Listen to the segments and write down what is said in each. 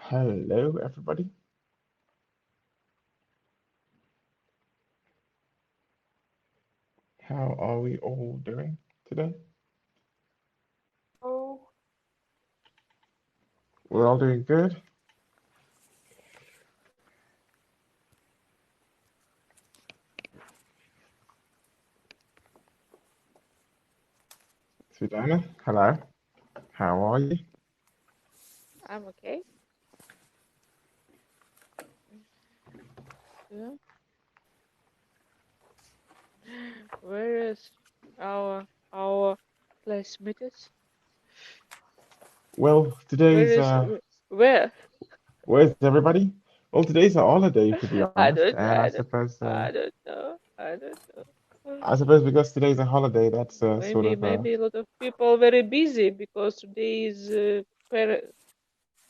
Hello, everybody. How are we all doing today? Oh, We're all doing good. Susanna, hello. How are you? I'm okay. Yeah. Where is our classmates? Well, Where today's is where? where's everybody? Well, today's a holiday, to be I honest, don't and I don't I don't know. I don't know. I suppose because today's a holiday, that's sort Maybe of maybe a lot of people very busy because today is parent.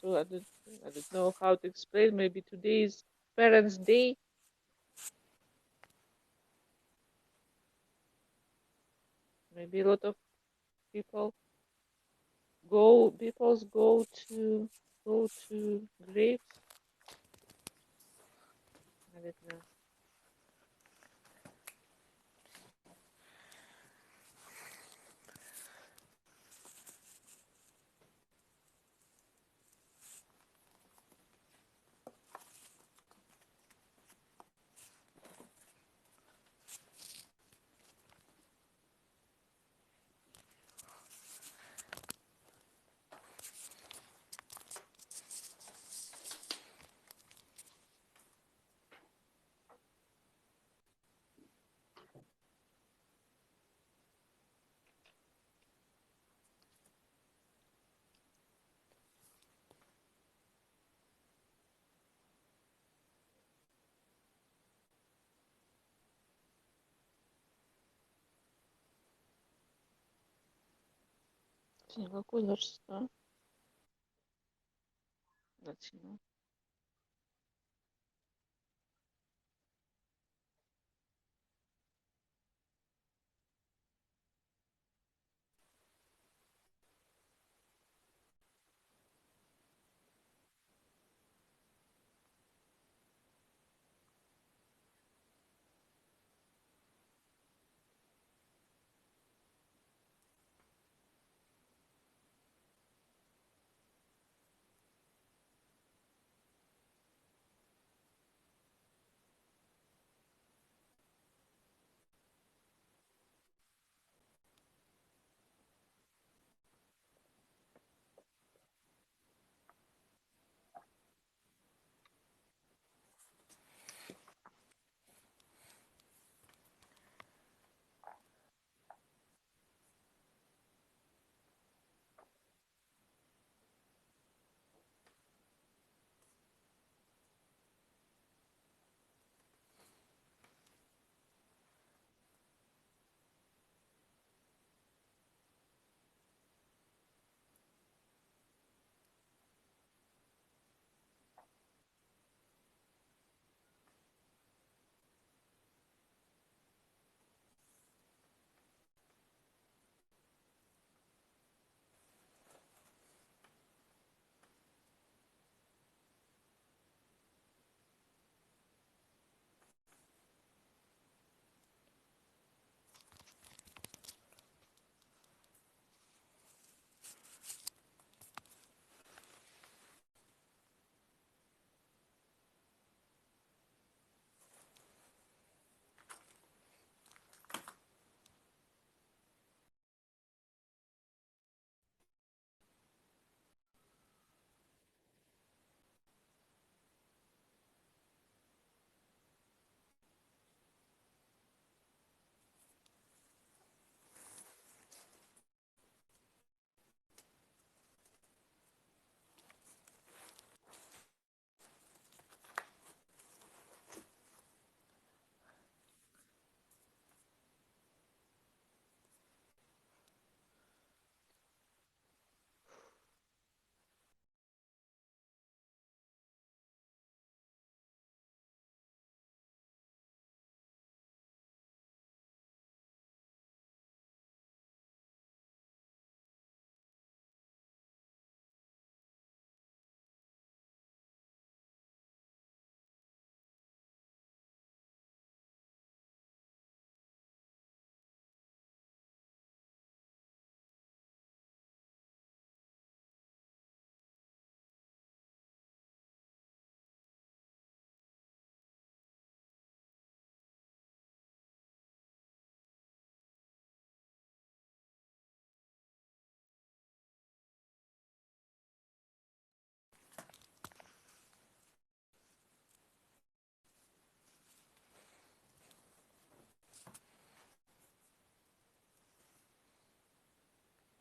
So I don't know how to explain. Maybe today is Parents' Day. Maybe a lot of people go to graves. I don't know. Sim, какой торжество? Начну.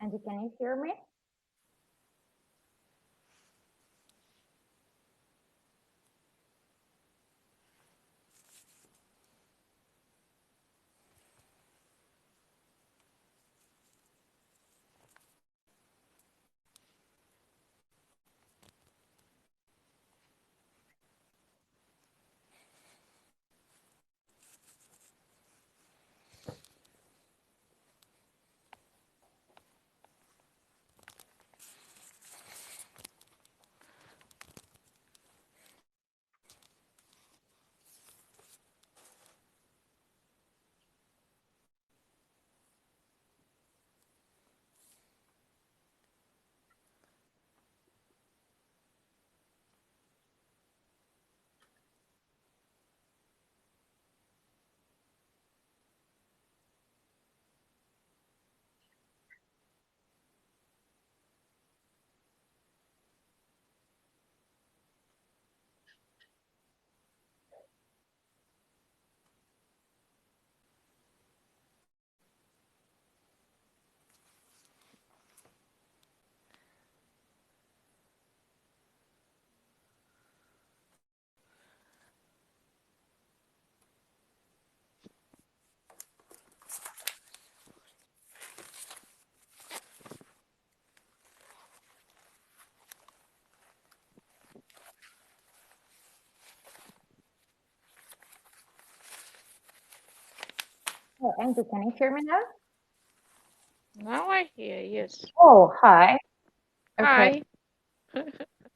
Andy, can you hear me? Oh, Andy, can you hear me now? Now I hear, yes. Oh, hi. Okay, Hi.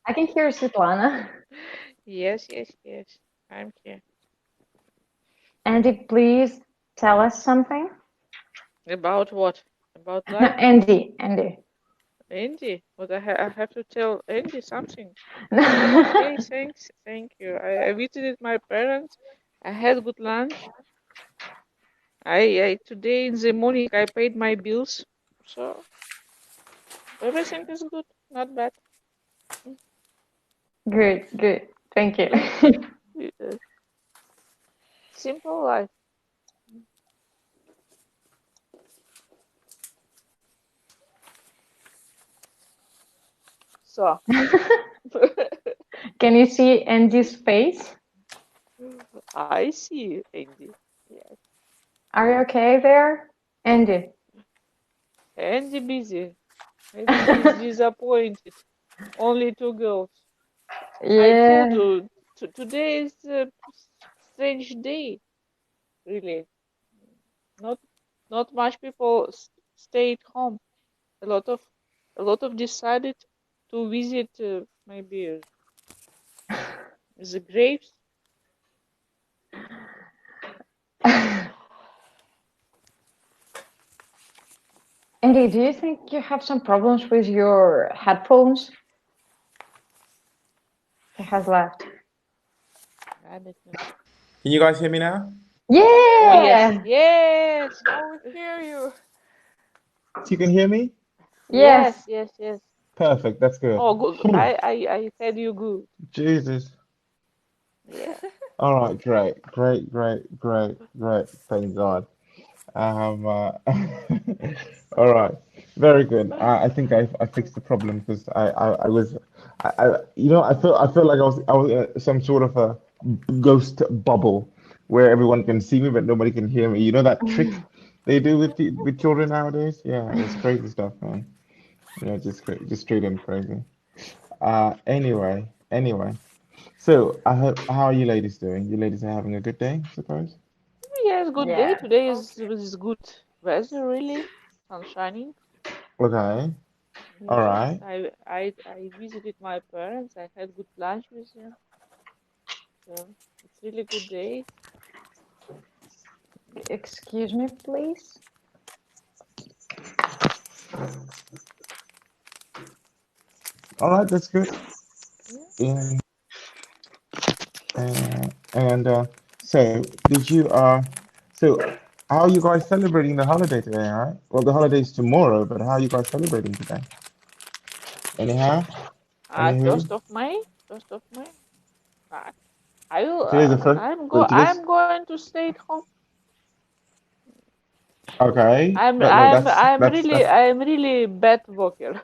I can hear Svetlana. Yes, yes, yes. I'm here. Andy, please tell us something. About what? About No, life? Andy, Andy. Andy? What I have to tell Andy something. Okay, thanks. Thank you. I visited my parents. I had good lunch. I today in the morning I paid my bills. So everything is good, not bad. Good, good. Thank you. Yeah. Uh, Simple life. So Can you see Andy's face? I see Andy. Yes. Are you okay there, Andy? Andy busy. Maybe he's disappointed. Only two girls. I told Yeah. you today is a strange day. Really, not not much people stay at home. A lot of a lot of decided to visit maybe the graves. Andy, do you think you have some problems with your headphones? He has left. I don't know. Can you guys hear me now? Oh yes, Yeah. yes, Now we hear you. You can hear me? Yes. yes, yes, yes. Perfect, that's good. Oh, good. I said you good. Jesus. Yeah. All right, great, great, great, great, great. Thank God. Uh, all right, very good. I think I fixed the problem because I was I feel like I was in some sort of a ghost bubble where everyone can see me but nobody can hear me. You know that trick they do with with children nowadays? Yeah, it's crazy stuff, man. Yeah, just straight in crazy. Anyway. So how are you ladies doing? You ladies are having a good day, suppose? Yes, good day. Yeah. Today Okay. is good weather, really. Sun shining. Okay. All Yes, right. I visited my parents. I had good lunch with them. So it's really good day. Excuse me, please. All right, that's good. Yeah. And so did you so how are you guys celebrating the holiday today, all right? Well, the holiday's tomorrow, but how are you guys celebrating today? Anyhow? Anywho? First of May. First of May. I, I will. Today's the first. Wait, today's I'm going to stay at home. Okay, I'm but no, I'm that's I'm that's really that's I'm really bad walker.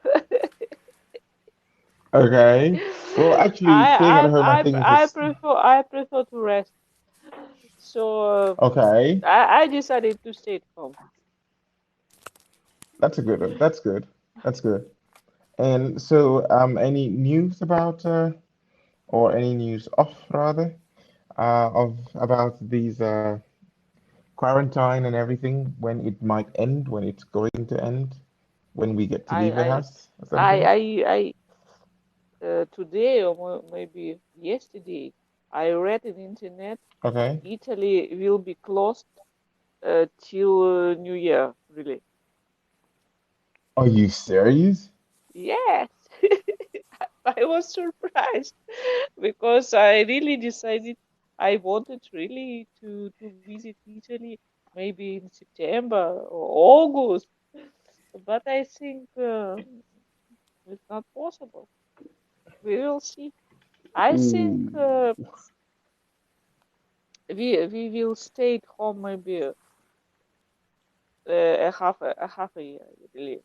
okay. Well, actually, staying at home, I think is I prefer to rest. So okay. I decided to stay at home. That's a good one. That's good. That's good. And so, any news about or any news off rather of about these quarantine and everything when it might end, when it's going to end, when we get to I leave the I house or something? Today or maybe yesterday I read in internet Okay. Italy will be closed till New Year. Really? Are you serious? Yes. I was surprised because I really decided I wanted really to visit Italy maybe in September or August, but I think it's not possible. We will see. I think Ooh. we will stay at home maybe a half a year, really.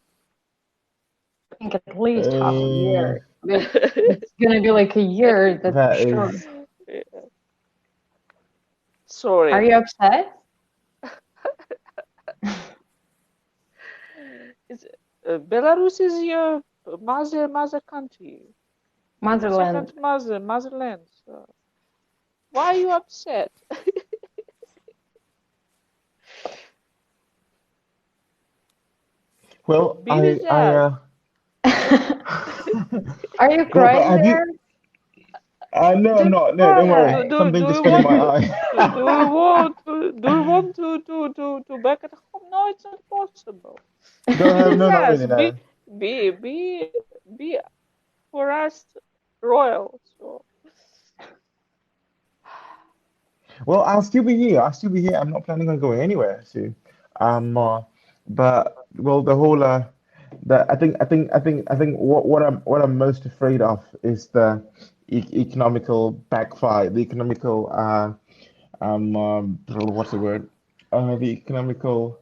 I think at least half a Uh, year, but it's gonna be like a At year, least. that's for that sure. is Are Sorry. you upset? It's, Belarus is your mother country, Motherland. second motherland. So why are you upset? well, Be with I us. Are you well, but crying have you? there? No, I'm Don't not. No, don't cry. worry. Something Do just you fell in want my to eye. do you want to back at home? No, it's not possible. Go Be home. with No, not us. really. No. Be for us royal. So Well, I'll still be here. I'll still be here. I'm not planning on going anywhere soon. Uh, but well, the whole I think what I'm most afraid of is the economical backfire, the economical what's the word? The economical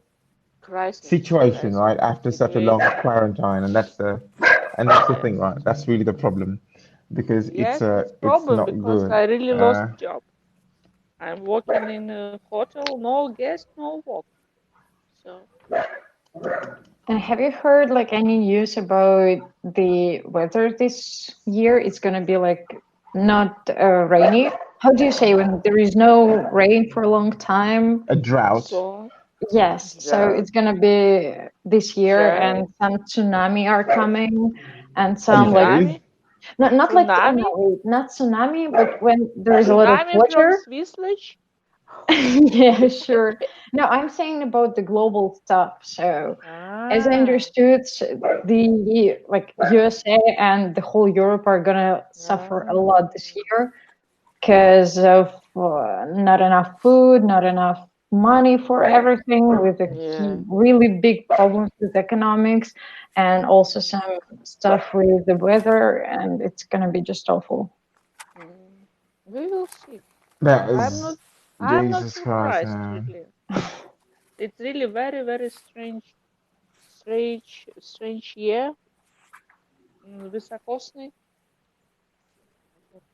situation, crisis right? After such a long situation. quarantine, and that's the Yes. thing, right? That's really the problem because Yes, it's it's problem not because good. I really lost Uh, job. I'm working in a hotel, no guest, no work. So And have you heard like any news about the weather this year? It's gonna be like not rainy. How do you say when there is no rain for a long time? a drought. so Yes, so drought, it's gonna be this year, drought, and some tsunami are coming, and Are you some like serious? tsunami, not like tsunami, no, wait, not tsunami, but when there is a lot of tsunami from water. Switzerland. Yeah, sure. No, I'm saying about the global stuff. So, as I Ah, understood, the like USA and the whole Europe are gonna suffer a ah, lot this year because of not enough food, not enough money for everything, with a yeah. really big problems with economics, and also Mm, some stuff with the weather, and it's gonna be just awful. mm. We will see. That I'm not is I'm not Jesus Christ, surprised man. really. It's really very strange year. Високосный.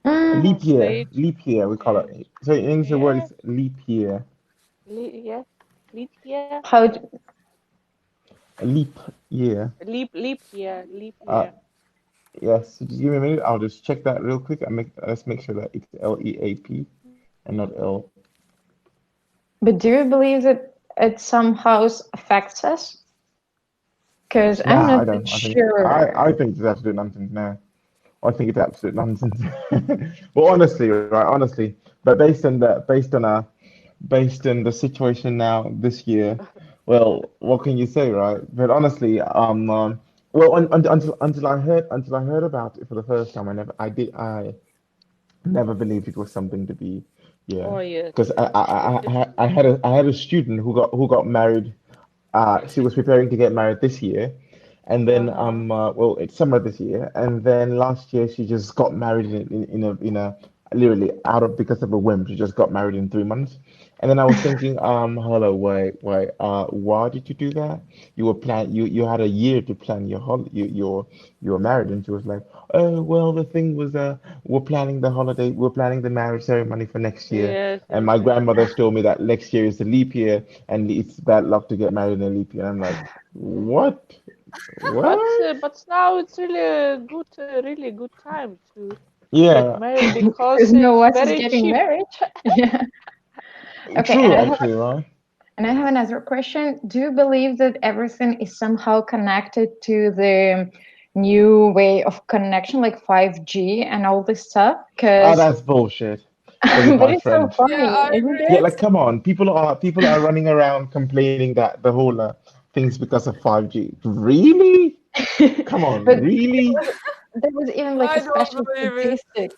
Mm, Strange. Leap year, we call Yes. it. So in English, the word Yes. is leap year. Yes. Leap year. how A leap year. Leap year. Leap Uh, year. yes. So just give me a minute. I'll just check that real quick and let's make sure that it's LEAP and not L. but do you believe that it somehow affects us? Because I'm Nah, not I don't. that I think sure. I think it's absolute nonsense now. I think it's absolute nonsense. But honestly, right? Honestly, but based on the situation now this year, well, what can you say, right? But honestly, well, until I heard about it for the first time, I never believed it was something to be, yeah, Oh yes. because It's I had a student who got married. She was preparing to get married this year, and then uh-huh. well, it's summer this year, and then last year she just got married in a literally out of because of a whim. She just got married in 3 months. And then I was thinking, hello, wait, why did you do that? You had a year to plan you were married, and she was like, oh well, the thing was, we're planning the marriage ceremony for next year, Yes, and yes, my yes. grandmother's told me that next year is a leap year, and it's bad luck to get married in a leap year. And I'm like, what? What? But now it's really a good, really good time to get Yeah, married Because because no it's one is very getting cheap. married. Yeah. Okay, true, actually, right? and I have another question. Do you believe that everything is somehow connected to the new way of connection, like 5G and all this stuff? Ah, Because that's bullshit. Forgive but my it's so French. Yeah, funny, I isn't Yeah, it? agree. like come on, people are running around complaining that the whole thing's because of 5G. Really? Come on, But really? there was even like a I don't special believe it. statistic.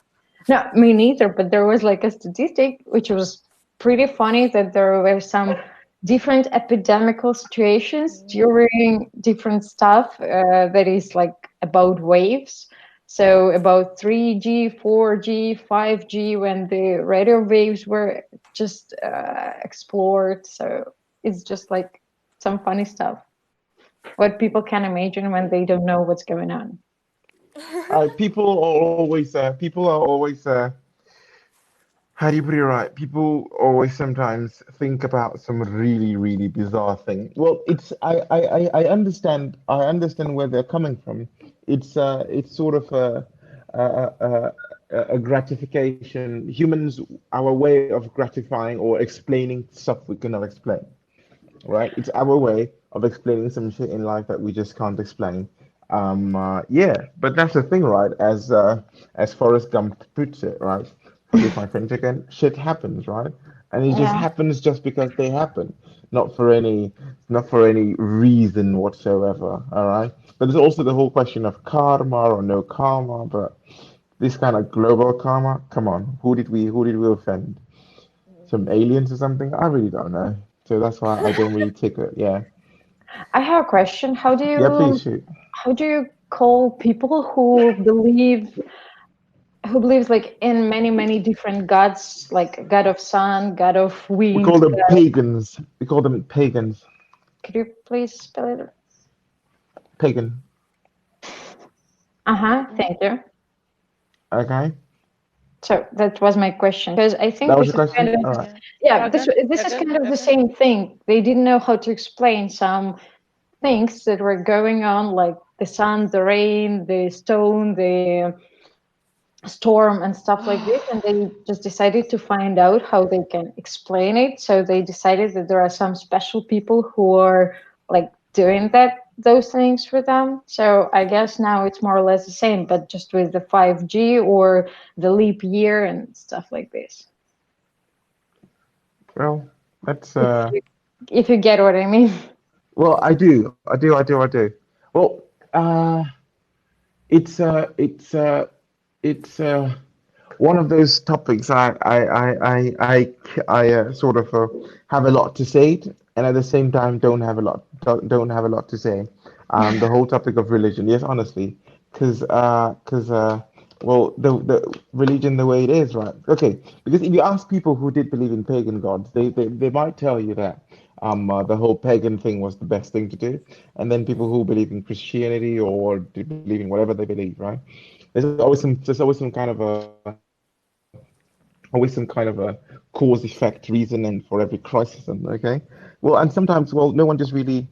No, me neither, but there was like a statistic which was pretty funny that there were some different epidemical situations Mm. during different stuff that is like about waves. So about 3G, 4G, 5G, when the radio waves were just explored. So it's just like some funny stuff. What people can imagine when they don't know what's going on. People are always how do you put it right? People always sometimes think about some really, really bizarre thing. Well, it's I understand where they're coming from. It's sort of a gratification. Humans, our way of gratifying or explaining stuff we cannot explain, right? It's our way of explaining some shit in life that we just can't explain. Yeah, but that's the thing, right? As Forrest Gump puts it, right? Forgive my French again. Shit happens, right? And it just Yeah. happens just because they happen, not for any, not for any reason whatsoever. All right. But there's also the whole question of karma or no karma. But this kind of global karma, come on, who did we offend? Some aliens or something? I really don't know. So that's why I don't really take it. Yeah. I have a question. Yeah, please shoot. How do you call people who believes like in many different gods, like god of sun, god of We call wind? them pagans. We call them pagans. Could you please spell it? Pagan. Uh-huh, Mm. thank you. Okay. So that was my question because I think That was this your is kind question? of All right. Yeah. yeah, Pagan, this is pagan, kind of the pagan. same thing. They didn't know how to explain some things that were going on, like the sun, the rain, the stone, the storm and stuff like this, and they just decided to find out how they can explain it. So they decided that there are some special people who are like doing those things for them. So I guess now it's more or less the same, but just with the 5G or the leap year and stuff like this. Well, that's If you get what I mean. well, I do. Well, uh, it's it's one of those topics I sort of have a lot to say, and at the same time don't have a lot to say. The whole topic of religion, yes, honestly, because well, the religion the way it is, right? Okay, because if you ask people who did believe in pagan gods, they might tell you that the whole pagan thing was the best thing to do, and then people who believe in Christianity or believe in whatever they believe, right? There's always some kind of a cause effect reason and for every crisis, and okay, well, and sometimes, well, no one just really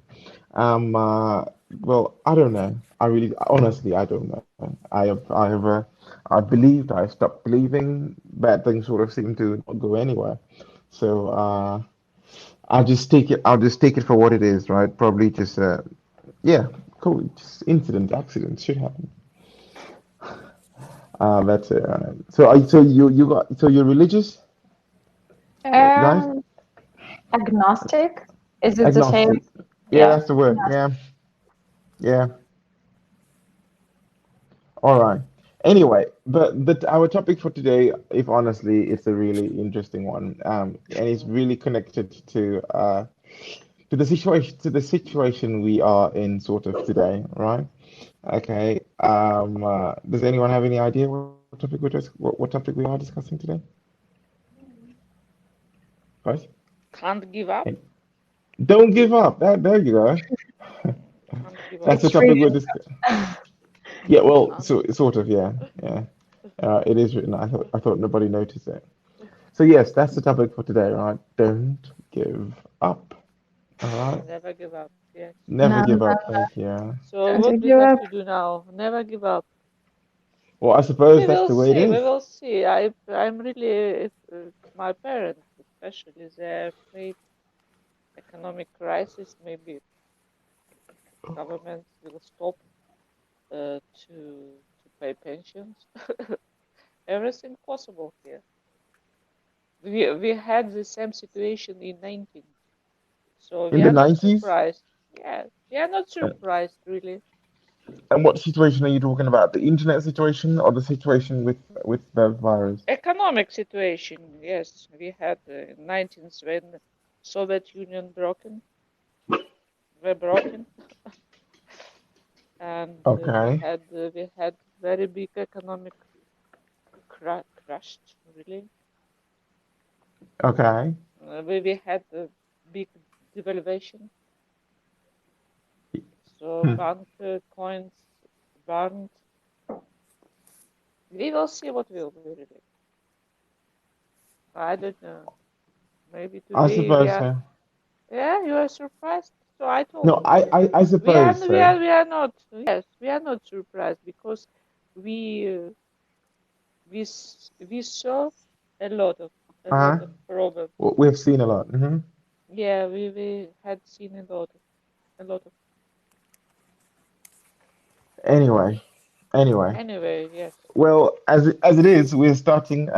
well, I don't know. I really, honestly, I don't know. I believed, I stopped believing. Bad things sort of seem to not go anywhere. So I'll just take it for what it is, right? Probably just yeah, cool. Just incidents, accidents should happen. That's it. So you're religious, guys? um Agnostic, is it the same? Agnostic. Yeah, Yeah, that's the word. agnostic. Yeah, yeah. All right. Anyway, but our topic for today, if honestly, it's a really interesting one, and it's really connected to the situation we are in sort of today, right? Okay. Does anyone have any idea what it is? what topic we are discussing today, guys? Can't give up. Hey, don't give up. There you go. Can't give up. That's the It's topic really we're discussing. Yeah, well, Can't. sort of, yeah, yeah. It is written. I thought nobody noticed it. So yes, that's the topic for today, right? Don't give up. All right. Never give up. Yes. Never no, give up. Thank you. So don't what we give have up. to do now? Never give up. Well, I suppose We that's will the way it see. We is. will see. I'm really my parents especially they're afraid economic crisis maybe government will stop to pay pensions. Everything possible here. We had the same situation in 19, so we In the are not 90s? surprised. Yeah, we are not surprised really. And what situation are you talking about? The internet situation or the situation with the virus? Economic situation, yes, we had in 19th when Soviet Union were broken, and Okay. we had very big economic crashed really. Okay. We had a big devaluation, so Hmm. bank coins burned. We will see what will be really. I don't know. Maybe I today we suppose are. so. Yeah, you are surprised. So I told No, you. I suppose so. We are not. Yes, we are not surprised because we we saw a lot of Uh-huh. problems. Well, we've seen a lot. Yeah, we had seen a lot of. Anyway, anyway. Anyway, yes. Well, as it is, we're starting.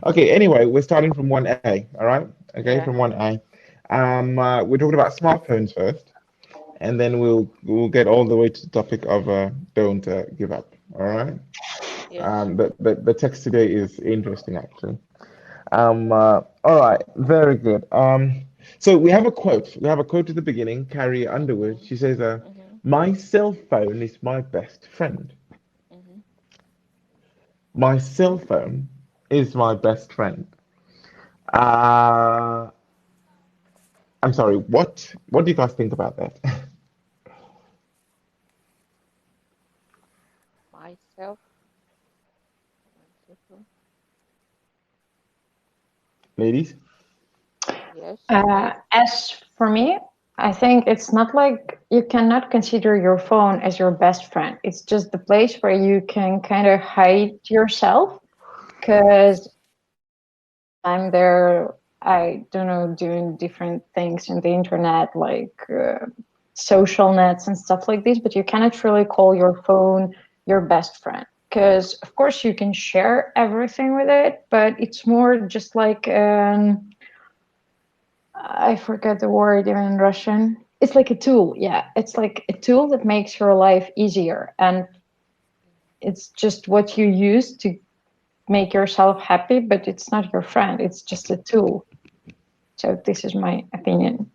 Okay. Anyway, we're starting from 1A. All right. Okay, from Yeah. 1A. We're talking about smartphones first, and then we'll get all the way to the topic of don't give up. All right. Yes. The text today is interesting, actually. All right, very good. So we have a quote. We have a quote at the beginning, Carrie Underwood. She says, Mhm. "My cell phone is my best friend. Mhm. My cell phone is my best friend." Uh, I'm sorry. What do you guys think about that, Myself. Myself. ladies? Yes. As for me, I think it's not like you cannot consider your phone as your best friend. It's just the place where you can kind of hide yourself because I'm there, I don't know, doing different things in the internet, like social nets and stuff like this, but you cannot really call your phone your best friend. Because, of course, you can share everything with it, but it's more just like, I forget the word even in Russian. It's like a tool. Yeah, it's like a tool that makes your life easier. And it's just what you use to make yourself happy, but it's not your friend. It's just a tool. So this is my opinion.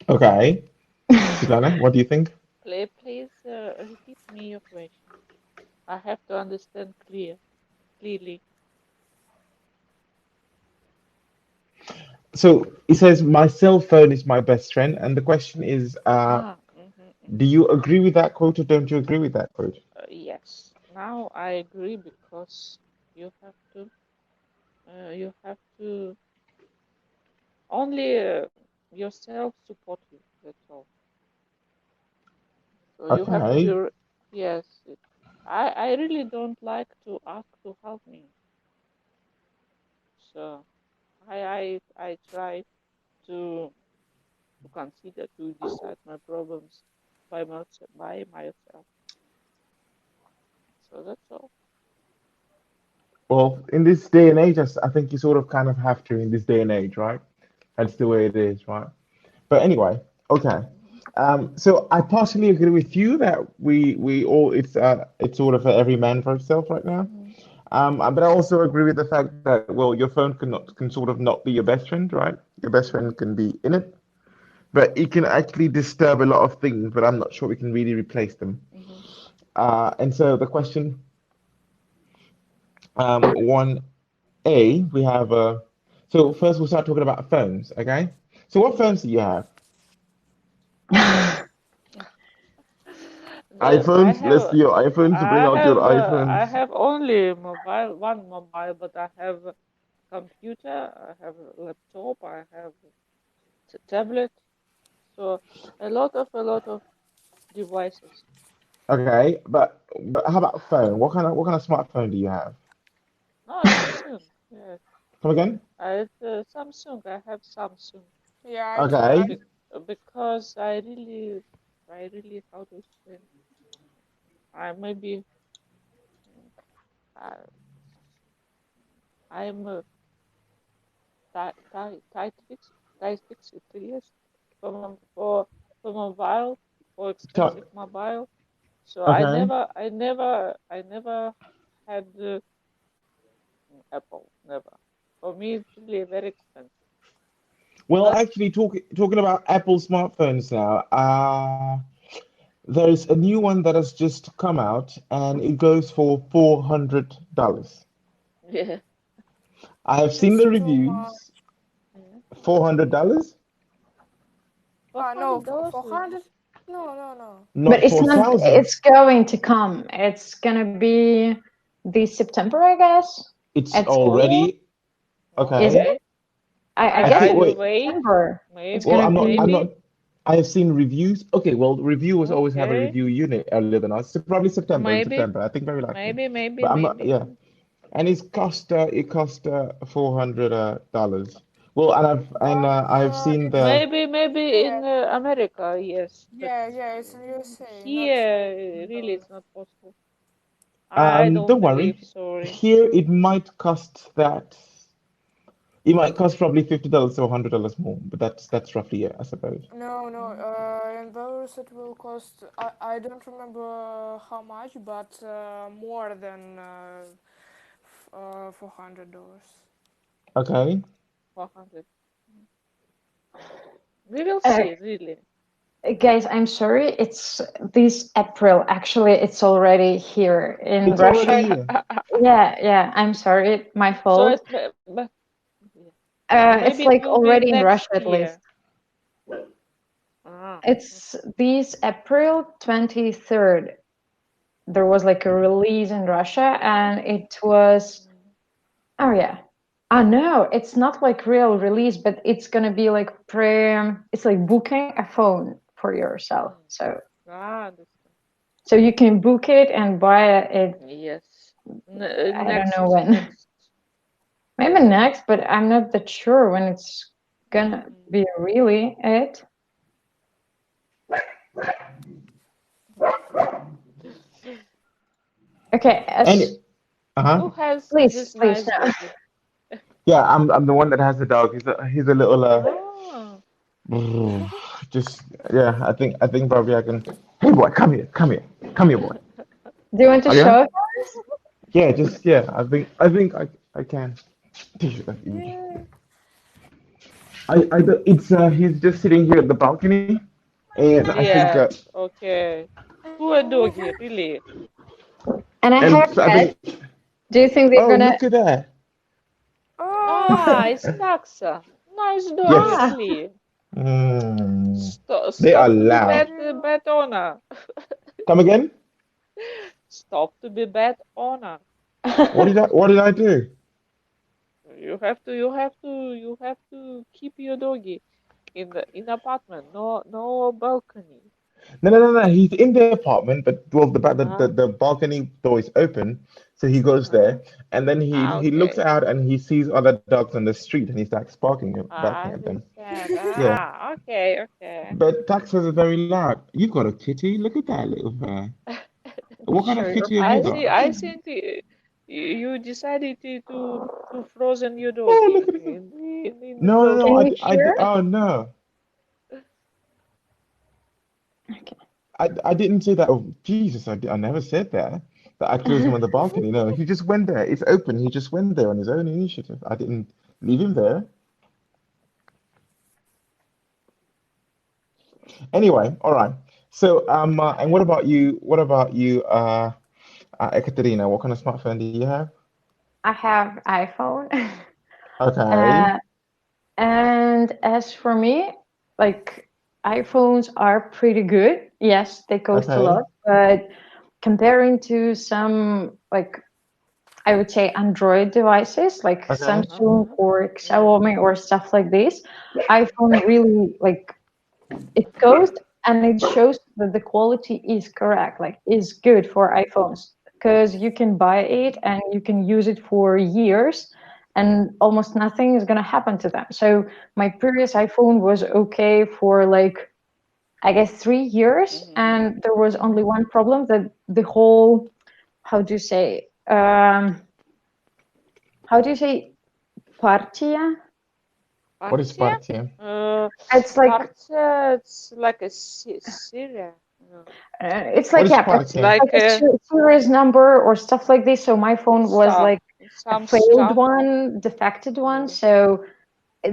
Okay, Svetlana, what do you think? Please repeat me your question. I have to understand clearly. So it says, "My cell phone is my best friend," and the question is, Ah. do you agree with that quote or don't you agree with that quote? Yes. Now I agree because you have to only yourself support you. That's all. So you have to be. Okay. Yes. I really don't like to ask to help me. So I try to to consider to decide my problems by myself. So that's all. Well, in this day and age, I think you sort of kind of have to in this day and age, right? That's the way it is, right? But anyway, okay. So I partially agree with you that we all it's sort of every man for himself right now. Mm-hmm. But I also agree with the fact that well, your phone can sort of not be your best friend, right? Your best friend can be in it. but it can actually disturb a lot of things, but I'm not sure we can really replace them. Hmm. And so the question 1A, we have so first we'll start talking about phones, okay? So what phones do you have? No, I iPhones, let's have, see your iPhones, bring out your I iPhones. have only mobile, one mobile, but I have a computer, I have a laptop, I have tablet, so a lot of devices. Okay, but how about phone? What kind of smartphone do you have? No, Samsung. Yes, Come again? Samsung. I have Samsung. Yeah, I too. Okay. Because I really, how to say, I maybe I, I'm tight fix it, yes, for mobile, for expensive So, mobile. So I okay. never, I never, I never had Apple. Never. For me, it's really very expensive. Well, Not actually, talking about Apple smartphones now, there's a new one that has just come out, and it goes for $400. yeah. I have seen It's the too much. reviews. Yeah. $400? four No, hundred dollars. 400? No, no, no. But Not it's not. 4,000. It's going to come. It's gonna be this September, I guess. It's At Oh, already is okay. it? okay. I I guess think. it's I Wait. wait. September. It's Well, Maybe, gonna I'm be. maybe. not. I have seen reviews. Okay, well, review was always have a Okay. review unit earlier than us. So probably September. In Maybe, September, I think very likely. maybe, maybe, But I'm not. maybe. Yeah, and it cost $400. Well, I've But seen it's the Maybe in yeah, America, yes, but yeah. It's in USA, not here, really, dollar. it's not possible. I don't don't believe. worry. Sorry. Here it might cost that. It might cost probably $50 or $100 more, but that's roughly it, I suppose. No, no. Mm. In Belarus it will cost. I don't remember how much, but more than $400. Okay. 400. We will Uh, see, really. guys, I'm sorry. It's this April. Actually, it's already here in It's Russia. already here. Yeah, yeah. I'm sorry. My So fault. but yeah. Maybe It's it like will be already in next Russia at least. year. Ah, It's this April 23rd. There was like a release in Russia, and it was. mm, Oh yeah. Oh no, it's not like real release, but it's gonna be like pre. It's like booking a phone for yourself. mm. So Understand. you can book it and buy it. Yes. I don't Next, know when. next. Maybe next, but I'm not that sure when it's gonna Mm. be really it. Okay, And as uh-huh. Who has please, this please nice no. doggy? Yeah, I'm the one that has the dog. He's a little Ah, just yeah. I think probably I can. Hey boy, come here, boy. Do you want to Okay. show? Yeah, just yeah. I think I can. Yeah. It's he's just sitting here at the balcony, and I think yes. Okay. Poor doggy, really. And I and have so I pets. think Do you think they're oh gonna? look at that. Ah, Oh, it's taxa. Nice doggy, Yes. Ah, really. Mm, Stop, they are stop to be loud. bad owner. Come again? Stop to be bad owner. What did I do? You have to keep your doggy in apartment. No, no balcony. No. He's in the apartment, but well, Ah, the balcony door is open, so he goes ah, there, and then he looks okay. out and he sees other dogs on the street, and he starts barking I at them. understand. Yeah, Okay, okay. but taxes are very loud. You've got a kitty. Look at that little bear. What kind of show your kitty have you I pet. see. got? I think you decided to frozen your Oh, doggy look at it. in the No, no, no. Can frozen. you hear? Oh no. Okay. I didn't say that. Oh, Jesus, I never said that. That I closed him on the balcony. No, he just went there. It's open. He just went there on his own initiative. I didn't leave him there. Anyway, all right. So, and what about you? What about you, Ekaterina? What kind of smartphone do you have? I have iPhone. Okay. uh, and as for me, like iPhones are pretty good. Yes, they cost a Okay. lot, but comparing to some like I would say Android devices like Okay. Samsung or Yeah. Xiaomi or stuff like this, iPhone really like it goes and it shows that the quality is correct, like is good for iPhones because you can buy it and you can use it for years and almost nothing is going to happen to them. So my previous iPhone was okay for like I guess 3 years and there was only one problem that the whole how do you say how do you say partia? What is Partia? Spartium? It's like Partia, it's like a Syria. No. it's What like is yeah, It's Spartium? like like a series number or stuff like this. So my phone was some like a some failed stuff. one, defected one. Yeah. So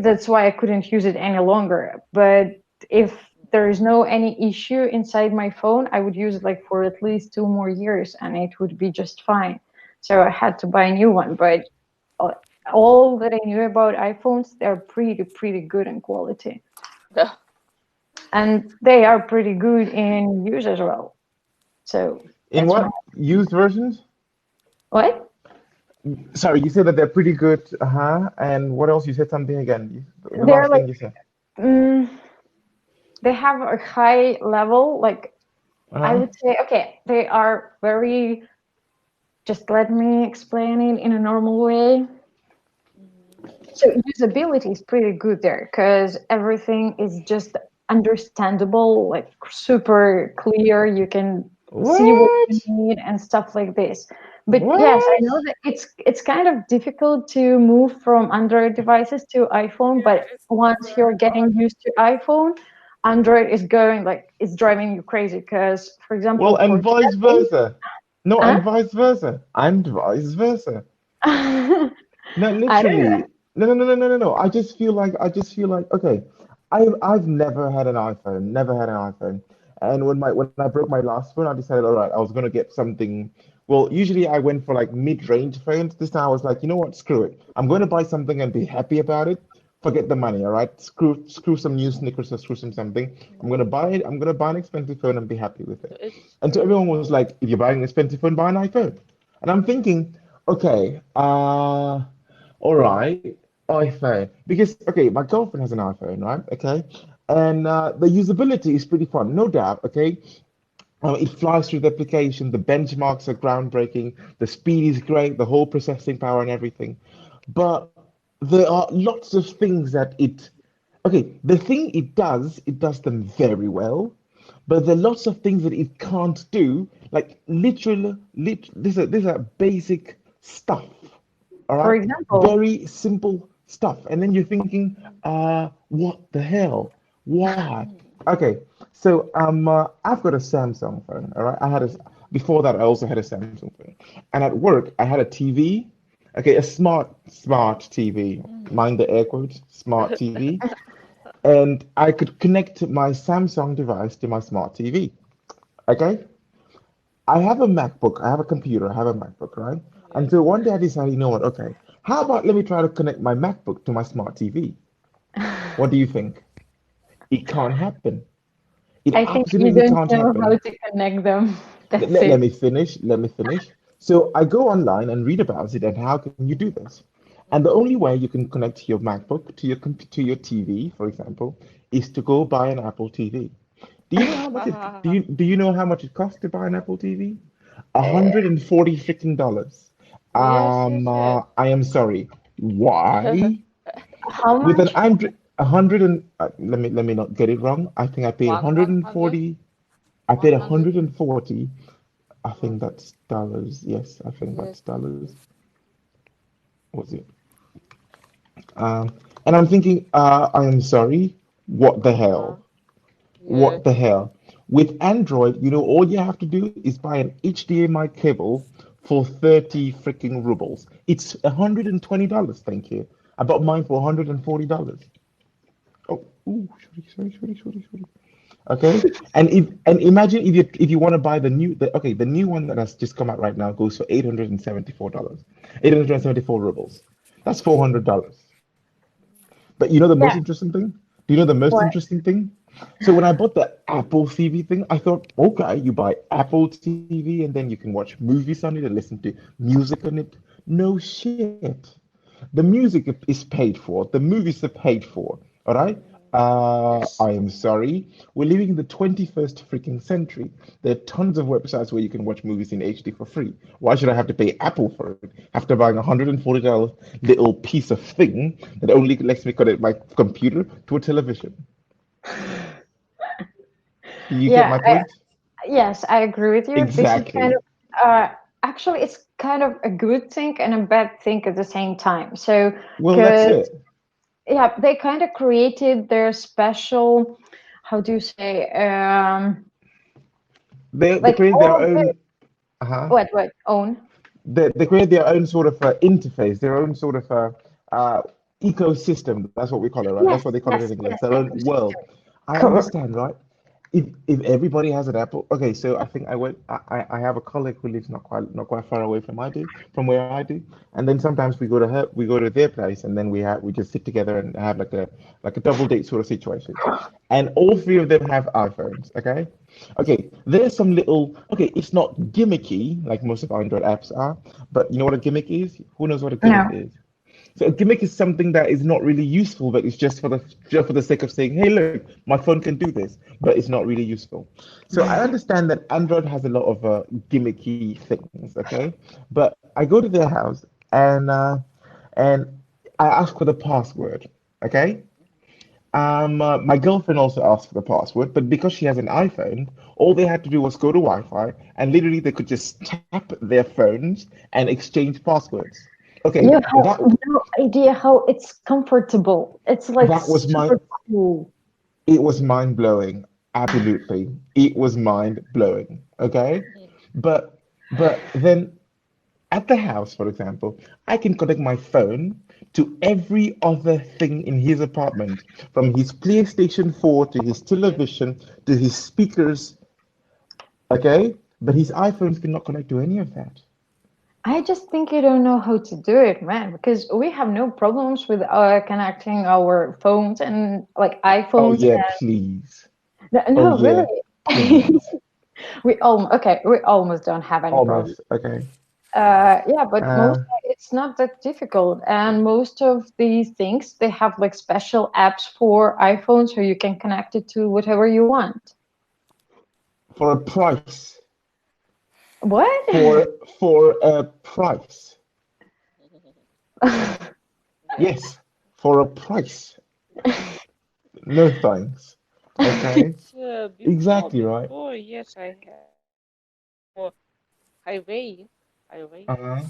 that's why I couldn't use it any longer. But if there is no any issue inside my phone, I would use it like for at least 2 more years, and it would be just fine. So I had to buy a new one. But uh, all that I knew about iPhones, they're pretty good in quality, and they are pretty good in use as well. So In that's my what? Used versions? what? Sorry, you said that they're pretty good. Uh-huh. And what else? You said something again. The They're last like thing you said. mm, they have a high level. Like I Uh-huh. would say, okay, they are very. Just let me explain it in a normal way. So usability is pretty good there because everything is just understandable, like super clear. You can see what you What? need and stuff like this. But yes, I What? know that it's kind of difficult to move from Android devices to iPhone, Yeah, but it's once you're very hard. getting used to iPhone, Android is going like it's driving you crazy because, for Well, example, and for vice chatting, versa. No, huh? and vice versa. And vice versa. I No, don't know. literally. No, no, no, no, no, no, no. I just feel like okay. I've never had an iPhone, never had an iPhone. And when I broke my last phone, I decided, all right, I was gonna get something. Well, usually I went for like mid-range phones. This time I was like, you know what? Screw it. I'm going to buy something and be happy about it. Forget the money, all right? Screw some new sneakers or screw some something. I'm gonna buy it. I'm gonna buy an expensive phone and be happy with it. It's And so everyone was like, if you're buying an expensive phone, buy an iPhone. And I'm thinking, okay, all right, iPhone. Because okay, my girlfriend has an iPhone, right? Okay, and the usability is pretty fun, no doubt. Okay, it flies through the application. The benchmarks are groundbreaking. The speed is great. The whole processing power and everything. But there are lots of things that it. Okay, the thing it does them very well. But there are lots of things that it can't do, like these are basic stuff. All For right, example, very simple stuff. And then you're thinking, what the hell? Why? Okay, so I've got a Samsung phone. All right, before that I also had a Samsung phone, and at work I had a TV. Okay, a smart TV. Mind the air quotes, smart TV, and I could connect my Samsung device to my smart TV. Okay, I have a MacBook, I have a computer, I have a MacBook, right? And yes. so one day I decided, you know what? Okay, how about let me try to connect my MacBook to my smart TV? What do you think? It can't happen. It I think you absolutely don't can't know how happen. to connect them. Let, That's let, it. let me finish. Let me finish. So I go online and read about it and how can you do this? And the only way you can connect your MacBook to to your TV, for example, is to go buy an Apple TV. Do you know how much it do you know how much it costs to buy an Apple TV? Uh, $140 freaking dollars. Yes, yes, yes. I am sorry. Why? how With an much? Android, a hundred and let me not get it wrong. I think I paid One one hundred, 140. I paid 100. 140. I think 100. that's dollars. Yes, I think Yes. that's dollars. Was it? Um, and I'm thinking, I am sorry. What the Uh-huh. hell? Yes. What the hell? With Android, all you have to do is buy an HDMI cable for 30 freaking rubles. It's $120, thank you. I bought mine for $140. Oh, ooh, sorry. Okay, and imagine if you want to buy the new one that has just come out right now goes for $874, 874 rubles. That's $400. But you know the Yeah. most interesting thing? Do you know the most What? interesting thing? So when I bought the Apple TV thing, I thought, okay, you buy Apple TV and then you can watch movies on it and listen to music on it. No shit. The music is paid for. The movies are paid for. All right. Yes. I am sorry. We're living in the 21st freaking century. There are tons of websites where you can watch movies in HD for free. Why should I have to pay Apple for it? After buying a $140 little piece of thing that only lets me connect my computer to a television. You get Yeah. my point? Yes, I agree with you. This is kind Exactly. of actually it's kind of a good thing and a bad thing at the same time. So, Well, that's because it. yeah, they kind of created their special, how do you say, They like create their all of the own. Uh-huh. what own? They create their own sort of interface, their own sort of uh, ecosystem. That's what we call it, right? That's what Yes, they call it in yes, English. yes, Their own world. ecosystem. I Correct. understand, right? If everybody has an Apple, okay. So I think I have a colleague who lives not quite far away from where I do, and then sometimes we go to their place, and then we just sit together and have like a double date sort of situation, and all three of them have iPhones. Okay. There's some little okay. It's not gimmicky like most of Android apps are, but you know what a gimmick is? Who knows what a gimmick No. is? So a gimmick is something that is not really useful, but it's just for the sake of saying, "Hey, look, my phone can do this," but it's not really useful. So I understand that Android has a lot of gimmicky things, okay? But I go to their house and I ask for the password, okay? My girlfriend also asked for the password, but because she has an iPhone, all they had to do was go to Wi-Fi, and literally they could just tap their phones and exchange passwords. Okay, You have no idea how it's comfortable. It's like that was my super cool. it was mind blowing. Absolutely, it was mind blowing. Okay, but then at the house, for example, I can connect my phone to every other thing in his apartment, from his PlayStation 4 to his Yes. television to his speakers. Okay, but his iPhones cannot connect to any of that. I just think you don't know how to do it, man, because we have no problems with connecting our phones and like Oh iPhones. yeah, please. And Oh no, yeah, really, please. we almost don't have any problem. Almost. Okay. Yeah, but Uh, mostly it's not that difficult, and most of these things they have like special apps for iPhone, so you can connect it to whatever you want. for a price. What? For a price. Yes. Yes, for a price. No thanks. Okay. It's Exactly right. before, yes, I had more highway, highway. Uh-huh.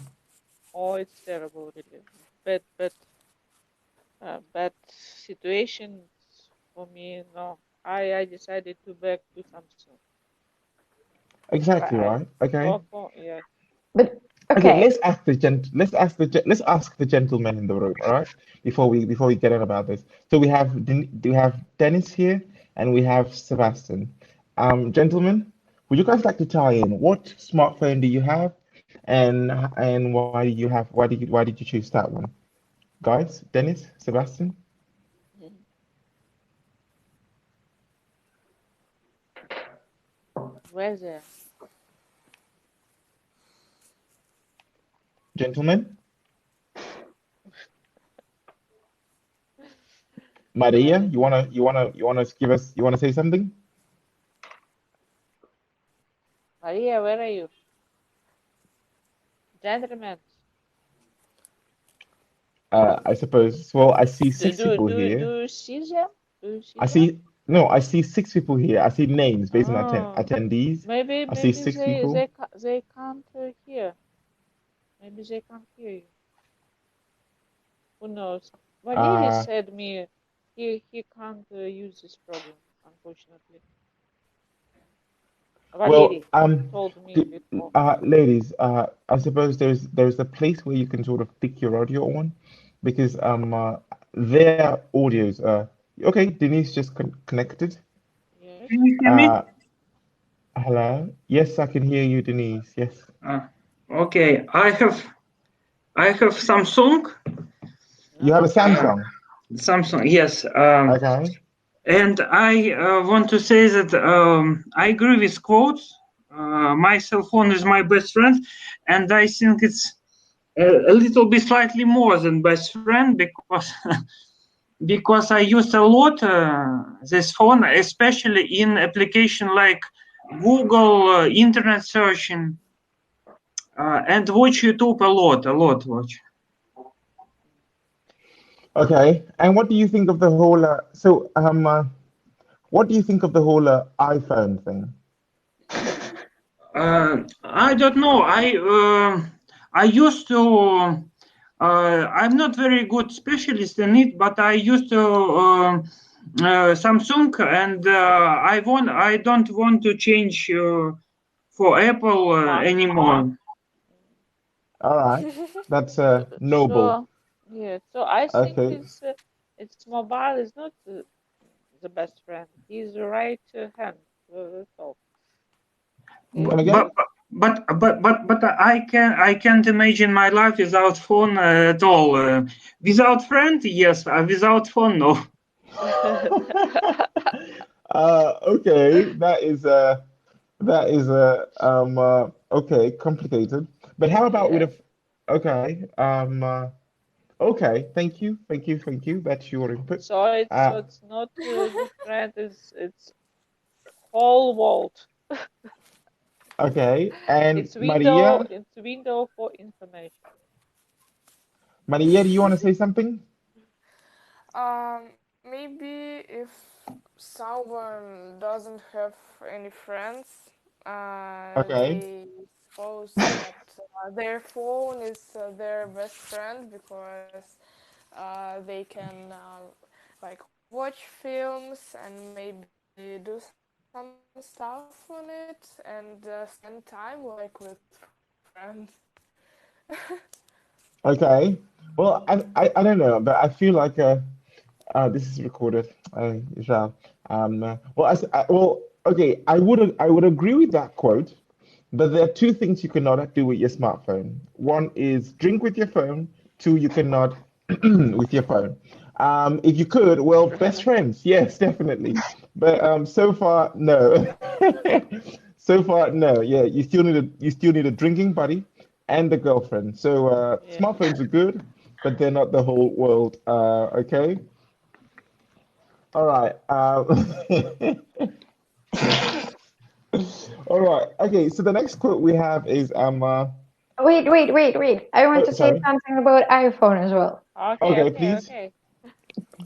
Oh, it's terrible, really. But bad situations for me. No, I decided to back to Samsung. Exactly I right. Okay. yes. But Okay, okay, let's ask the gentleman in the room, all right? Before we get on about this. So we have Dennis here and we have Sebastian. Gentlemen, would you guys like to tie in? What smartphone do you have, and why did you choose that one? Guys, Dennis, Sebastian, Weather. gentlemen, Maria, Weather. you wanna say something? Maria, where are you? Gentlemen, I suppose. Well, I see do six do people do here. do you see them? Do you see I them? see no, I see six people here. I see names based on Oh, attendees. I see maybe six people. they can't hear. Maybe they can't hear you. Who knows? Valery Uh, said me he can't use this program, unfortunately. well, Valery told me d- before. ladies, I suppose there's a place where you can sort of pick your audio on, because their audios. Okay, Denise just connected. Yes. Can you hear me? Uh, hello? Yes, I can hear you, Denise. Yes. Uh, okay, I have Samsung. You have a Uh, Samsung. Samsung, yes. Okay. And I want to say that I agree with quotes. My cell phone is my best friend, and I think it's a little bit slightly more than best friend because because I use a lot this phone, especially in application like Google, internet searching, and watch YouTube a lot watch. Okay. And what do you think of the whole what do you think of the whole iPhone thing? I don't know. I used to. I'm not very good specialist in it, but I used to Samsung, and I don't want to change for Apple anymore. All right. That's noble. So yeah, so I think Okay. it's mobile is not the best friend. He's the right hand. That's all. Okay. Come But again? but I can't imagine my life without phone at all. Without friend, yes. Without phone, no. Okay. That is okay, complicated. But how about with Yeah. a okay. Okay, thank you. That's your input. So Uh, it's not different. It's whole world. okay, and It's window for information. Maria, do you want to say something? Maybe if someone doesn't have any friends, Okay, they suppose that their phone is their best friend because they can like watch films and maybe do some stuff on it and spend time like with friends. okay. Well, I don't know, but I feel like this is recorded. Israel. Well, okay. I would agree with that quote, but there are two things you cannot do with your smartphone. One is drink with your phone. Two, you cannot with your phone. If you could, well, best friends, yes, definitely. But so far, no. So far, no. Yeah, you still need a drinking buddy and a girlfriend. So Yeah. smartphones are good, but they're not the whole world. Okay. All right. All right. Okay. So the next quote we have is Wait. I want oh, to say sorry. something about iPhone as well. Okay. Okay, Okay. please. Okay.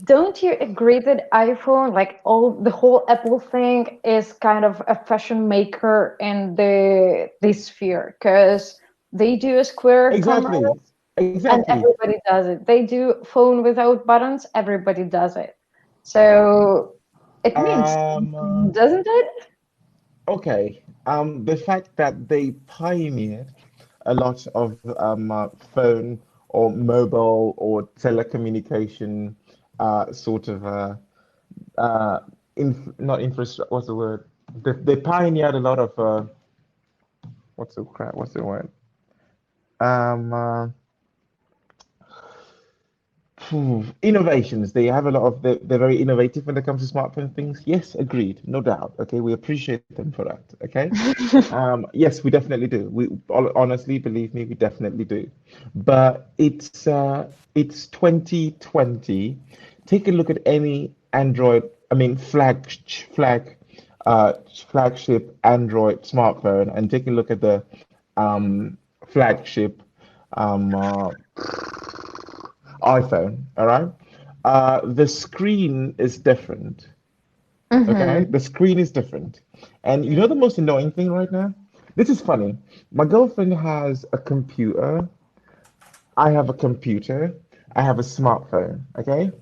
Don't you agree that iPhone, like all the whole Apple thing, is kind of a fashion maker in the this sphere? Because they do a square camera Exactly. and Exactly. everybody does it. They do phone without buttons, everybody does it. So it means Um. something, doesn't it? Okay. The fact that they pioneered a lot of phone or mobile or telecommunication sort of not infrastructure. What's the word? They pioneered a lot of what's the word? Um. Innovations. They have a lot of they're very innovative when it comes to smartphone things. Yes, agreed, no doubt. Okay, we appreciate them for that. Okay, yes, we definitely do. Honestly, believe me, we definitely do. But it's 2020. Take a look at any Android. I mean, flagship Android smartphone, and take a look at the flagship um, uh, iPhone, all right? The screen is different, okay? Hmm. The screen is different. And you know the Yeah. most annoying thing right now? This is funny. My girlfriend has a computer. I have a computer. I have a smartphone, okay?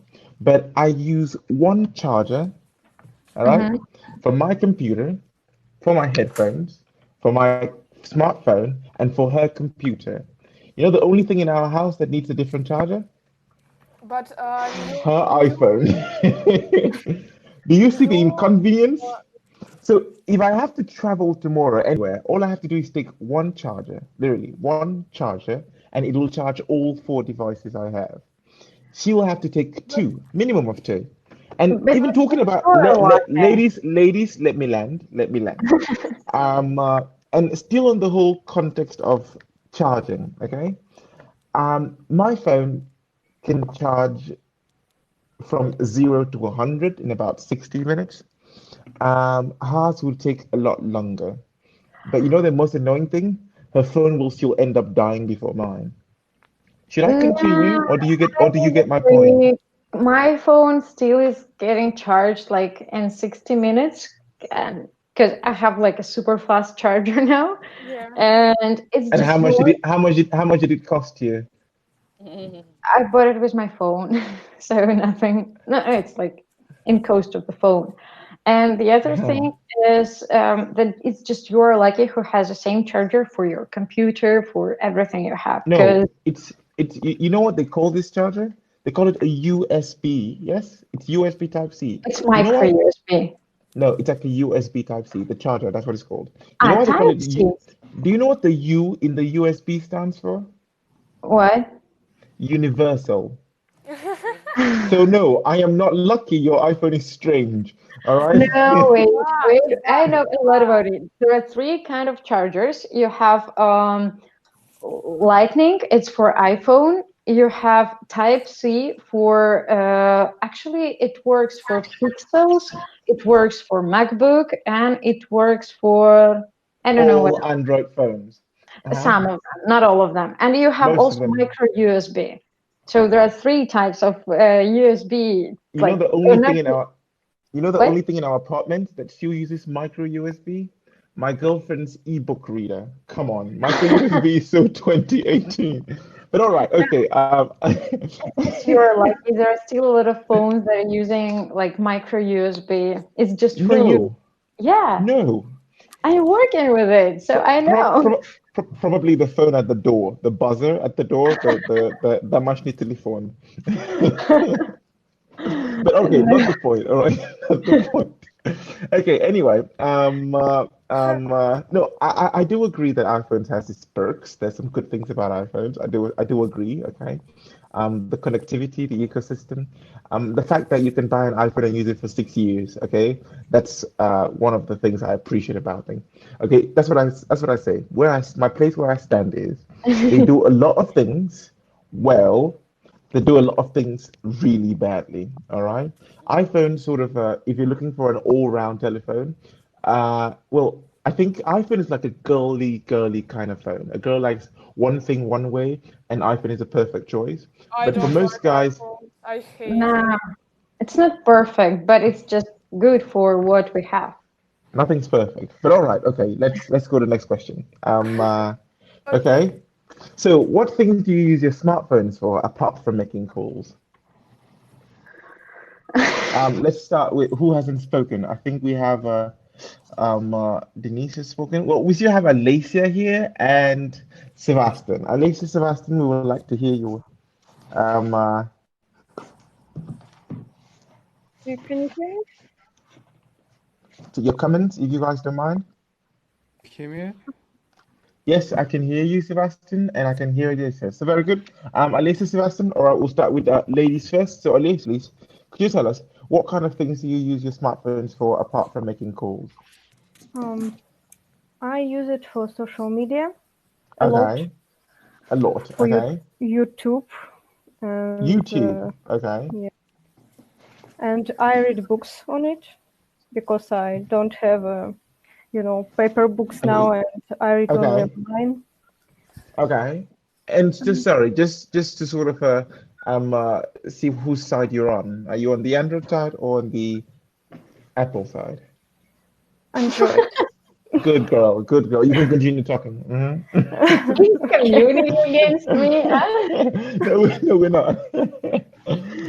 But I use one charger, all right? Hmm. For my computer, for my headphones, for my smartphone, and for her computer. You know the only thing in our house that needs a different charger? But Her iPhone. Do you see the you inconvenience? So if I have to travel tomorrow anywhere, all I have to do is take one charger, literally one charger, and it will charge all four devices I have. She will have to take two, minimum of two. And But even talking about for a while. ladies, let me land. Um, uh, and still on the whole context of charging, okay? My phone can charge from 0 to 100 in about 60 minutes. Hers will take a lot longer. But you know the most annoying thing? Her phone will still end up dying before mine. Should I Nah, continue, or I do you get my point? disagree. My phone still is getting charged like in 60 minutes, and because I have like a super fast charger now, Yeah. and it's And how just much did work. it how much did it cost you? I bought it with my phone, so nothing. No, it's like in cost of the phone. And the other thing is that it's just you're lucky who has the same charger for your computer, for everything you have. No, Because it's you know what they call this charger? They call it a USB. Yes, it's USB Type C. it's You know micro why? USB. No, it's like a USB Type C, the charger, that's what it's called. You know Ah, why they call it Type C. do you know what the U in the USB stands for? What? Universal. So no, I am not lucky your iPhone is strange. All right? No, wait, Why? wait. I Why? know a lot about it. There are three kind of chargers. You have Lightning, it's for iPhone. You have Type C for actually it works for Pixels, it works for MacBook, and it works for I don't know what All Android phones. Uh-huh. some of them, not all of them. And you have Most of also them. micro USB. So there are three types of USB. You know Like the they're only not thing in our You know the what? only thing in our apartment that still uses micro USB? My girlfriend's ebook reader. Come on, micro USB is so 2018. But all right, okay. It's your like there are still a lot of phones that are using like micro USB. It's just for you. No, Yeah, no. I'm working with it, so I know. Probably the phone at the door, the buzzer at the door, the mașni telephone. But okay, not the point. All right, not the point. Okay. Anyway, no, I do agree that iPhones has its perks. There's some good things about iPhones. I do agree. Okay, the connectivity, the ecosystem, the fact that you can buy an iPhone and use it for 6 years. Okay, that's one of the things I appreciate about them. Okay, that's what I say. My place where I stand is they do a lot of things well, they do a lot of things really badly. All right. iPhone sort of, if you're looking for an all-round telephone, well, I think iPhone is like a girly kind of phone. A girl likes one thing one way, and iPhone is a perfect choice. I But for don't most like guys, iPhone. I hate Nah, it. it's not perfect, but it's just good for what we have. nothing's perfect. But all right, okay, let's go to the next question. Okay. Okay. So, what things do you use your smartphones for apart from making calls? Let's start with who hasn't spoken. I think we have Denise has spoken. Well, we still have Alicia here and Sebastian. Alicia, Sebastian, we would like to hear um uh, Can you hear me? your comments, if you guys don't mind. Hear me? Yes, I can hear you, Sebastian, and I can hear Alicia. So very good. Alicia, Sebastian. All right, we'll start with ladies first. So Alicia, please, could you tell us what kind of things do you use your smartphones for apart from making calls? Um, I use it for social media a lot, Okay, a lot. for Okay, YouTube, and YouTube. Okay. yeah, and I read books on it because I don't have paper books Okay. now, and I read only Okay. online. Okay. And just sorry, just to sort of see whose side you're on. Are you on the Android side or on the Apple side? Android. Good girl, good girl. You can continue talking. He's commuting against me. No, no, we're not.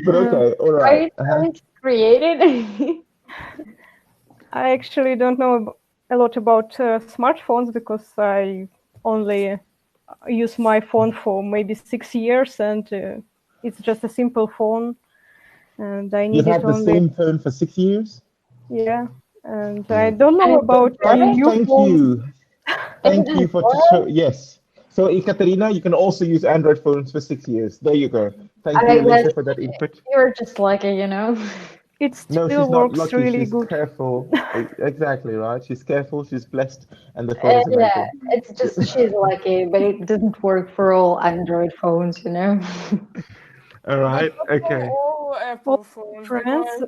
But Uh, okay, all Are right. you trying to create it? I actually don't know a lot about smartphones because I only use my phone for maybe 6 years, and it's just a simple phone, and I You've need it had the only. same phone for 6 years? Yeah. and I don't And know it about doesn't any work. new Thank phones. you. It Thank you doesn't for to show. work. Yes. So, Ekaterina, you can also use Android phones for 6 years. There you go. Thank I you, guess Lisa, for that input. you're just lucky. It No, still she's not works lucky. really She's good. careful. Exactly right. She's careful. She's blessed, and the phone is Yeah, amazing. it's just she's lucky, but it doesn't work for all Android phones. All But right. not for Okay. all For Apple phones friends,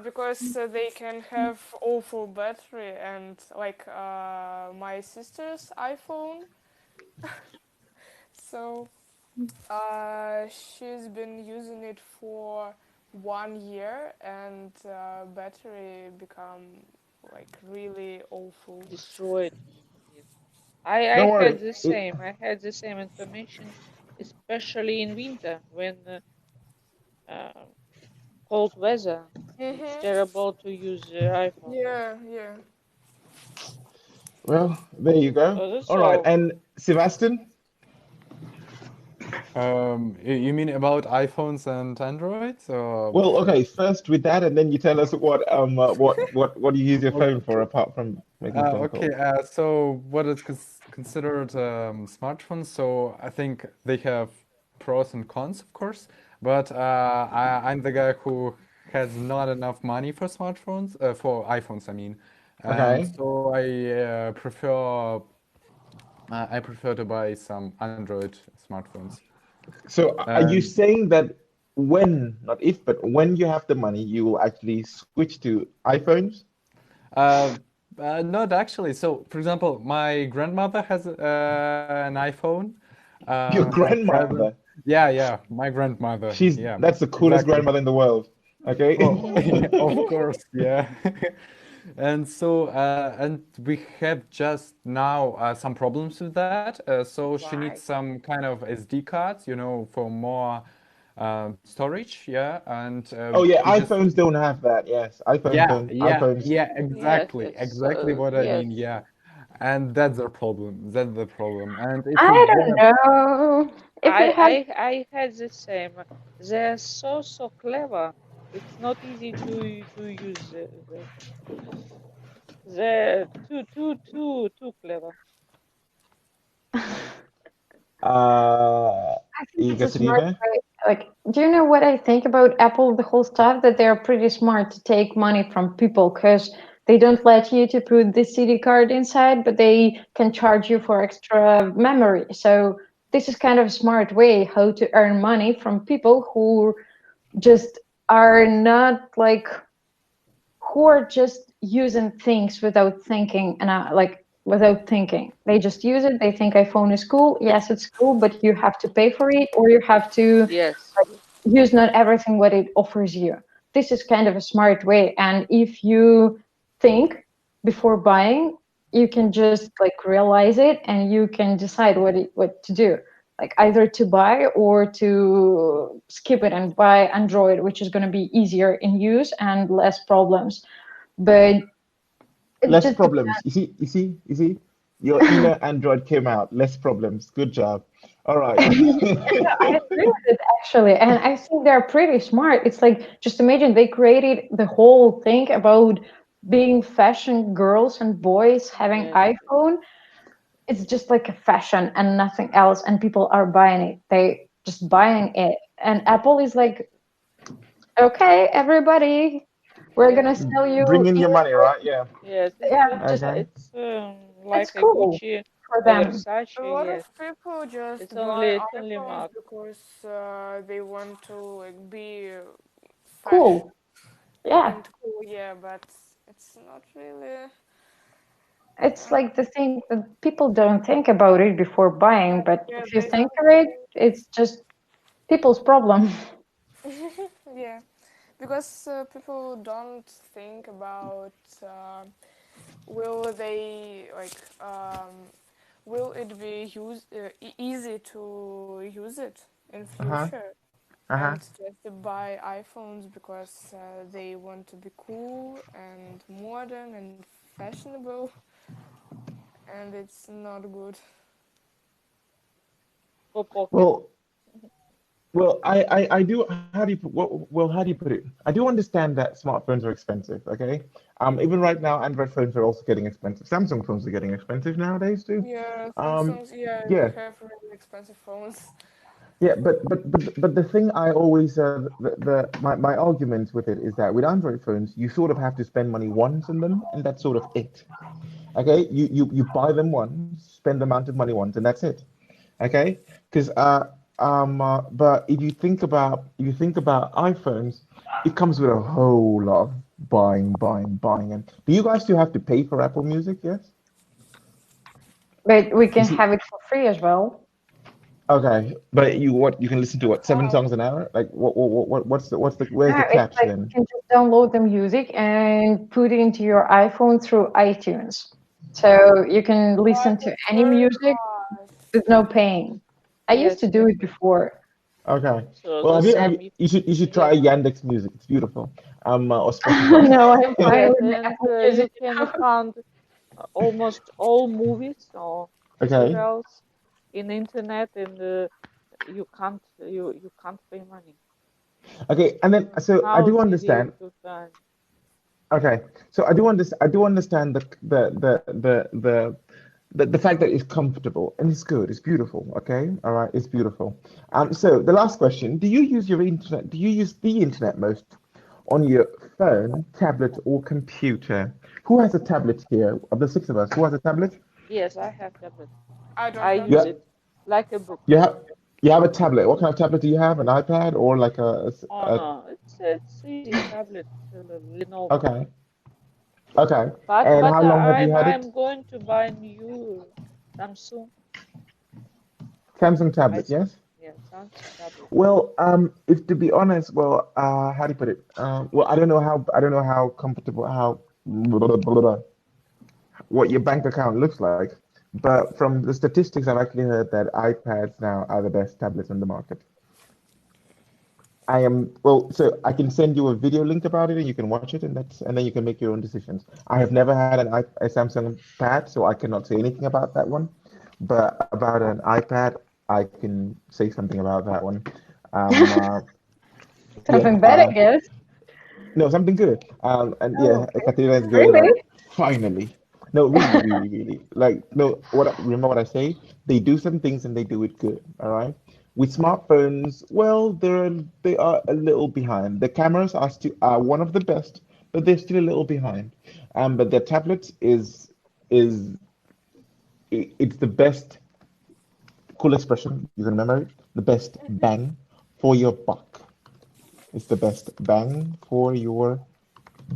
because they can have awful battery and like my sister's iPhone. So she's been using it for 1 year and battery become like really awful. Destroyed. Yes. I Don't had worry. the same. I had the same information, especially in winter when uh, cold weather. It's Mm-hmm. terrible to use iPhone. Yeah, yeah. Well, there you go. So that's All right. all. And Sebastian. You mean about iPhones and Androids, or Well, okay. First with that, and then you tell us what you use your phone for okay? apart from making phone Okay, calls. so what is considered smartphones? So I think they have pros and cons, of course, but I'm the guy who has not enough money for smartphones, for iPhones, I mean, and Okay. so I prefer to buy some Android smartphones. So are you And saying that when, not if, but when you have the money, you will actually switch to iPhones? uh, not actually. So, for example, my grandmother has an iPhone. Your Her cousin, grandmother. yeah, my grandmother, yeah, That's the coolest exactly. grandmother in the world. Okay. Oh, of course, yeah. And so, and we have just now some problems with that. So she needs Why? some kind of SD cards, for more storage, yeah. And Oh yeah, we just iPhones don't have that. Yes, iPhones yeah, don't. yeah, iPhones. yeah, Yes, exactly, it's exactly what I yes. mean, yeah. And that's the problem. That's the problem. And if you I don't wanna, know if you have. I had the same. They're so clever. It's not easy to use them. They're too clever. Uh, I think it's a smart Ekaterina. way. Like, do you know what I think about Apple, the whole stuff? That they're pretty smart to take money from people because they don't let you to put the CD card inside, but they can charge you for extra memory. So this is kind of a smart way how to earn money from people who just are not like who are just using things without thinking and like without thinking. They just use it. They think iPhone is cool. Yes, it's cool, but you have to pay for it, or you have to Yes. use not everything what it offers you. This is kind of a smart way, and if you think before buying, you can just like realize it and you can decide what to do, like either to buy or to skip it and buy Android, which is going to be easier in use and less problems. But it Less just problems. You see. Your inner Android came out. Less problems. Good job. All right. I agree with it actually, and I think they're pretty smart. It's like just imagine they created the whole thing about being fashion girls and boys having Yes. iPhone. It's just like a fashion and nothing else, and people are buying it. They just buying it, and Apple is like, okay, everybody, we're Yes. gonna sell you Bring in your money, earrings. right? Yeah. Yes. Yeah, just Okay. It's it's like a cool Gucci for or them. Versace. A lot of Yes. people It's just only buy it's only iPhones mark. because they want to like be fashion Cool. Yeah. and cool, yeah, but it's not really. It's Uh, like the thing that people don't think about it before buying, but yeah, if you they think don't of it, think. it's just people's problem. Yeah, because people don't think about will they like will it be easy to use it in Uh-huh. future, Uh-huh. and just to buy iPhones because they want to be cool and modern and fashionable, and it's not good. For pocket. Well, Well, I do. How do you put? Well, how do you put it? I do understand that smartphones are expensive. Okay. Even right now, Android phones are also getting expensive. Samsung phones are getting expensive nowadays too. Yeah, Um, Samsung's, yeah, they yeah, have really expensive phones. yeah. But the thing I always my argument with it is that with Android phones, you sort of have to spend money once on them, and that's sort of it. Okay. You buy them once, spend the amount of money once, and that's it. Okay, because but if you think about iPhones, it comes with a whole lot of buying. And do you guys still have to pay for Apple Music? Yes. But we You can see, have it for free as well. okay, but you can listen to what, seven How? songs an hour? Like what's the where's the Yeah, it's catch like then? you can just download the music and put it into your iPhone through iTunes. So you can Oh, listen to that's any very music nice. with no paying. I used Yes, to do it before. Okay, so well the have same. you, If you should yes, try Yandex Music. It's beautiful. Or Spotify. No, I'm fine yes, with the and Apple you Music. can find almost all movies or Okay, tutorials in internet, and you can't pay money. okay, and then so I How do easy understand. to find. Okay, so I do understand the fact that it's comfortable and it's good, it's beautiful. Okay, all right, it's beautiful. So the last question: Do you use your internet? Do you use the internet most on your phone, tablet, or computer? Who has a tablet here? Of the six of us, who has a tablet? Yes, I have tablet. I don't I have. use Yeah, it like a book. you have you have a tablet. What kind of tablet do you have? An iPad or like Oh no, it's easy tablet, Lenovo. okay, okay. But And how long have you had I'm it? going to buy new Samsung. Samsung I tablet, s- yes. yeah, Samsung tablet. Well, if to be honest, well, how do you put it? Well, I don't know how comfortable what your bank account looks like, but from the statistics, I've actually heard that iPads now are the best tablets on the market. I am well, so I can send you a video link about it, and you can watch it, and then you can make your own decisions. I have never had a Samsung Pad, so I cannot say anything about that one. But about an iPad, I can say something about that one. Um, uh, yeah, Something bad, I guess. no, something good. And Oh, yeah, okay. Katrina is going like, Really? finally. No, really, really, really. Like, no, remember what I say? They do some things and they do it good. All right. With smartphones, well, they are a little behind. The cameras are one of the best, but they're still a little behind. But their tablets is it's the best, cool expression. You can remember it. The best bang for your buck. It's the best bang for your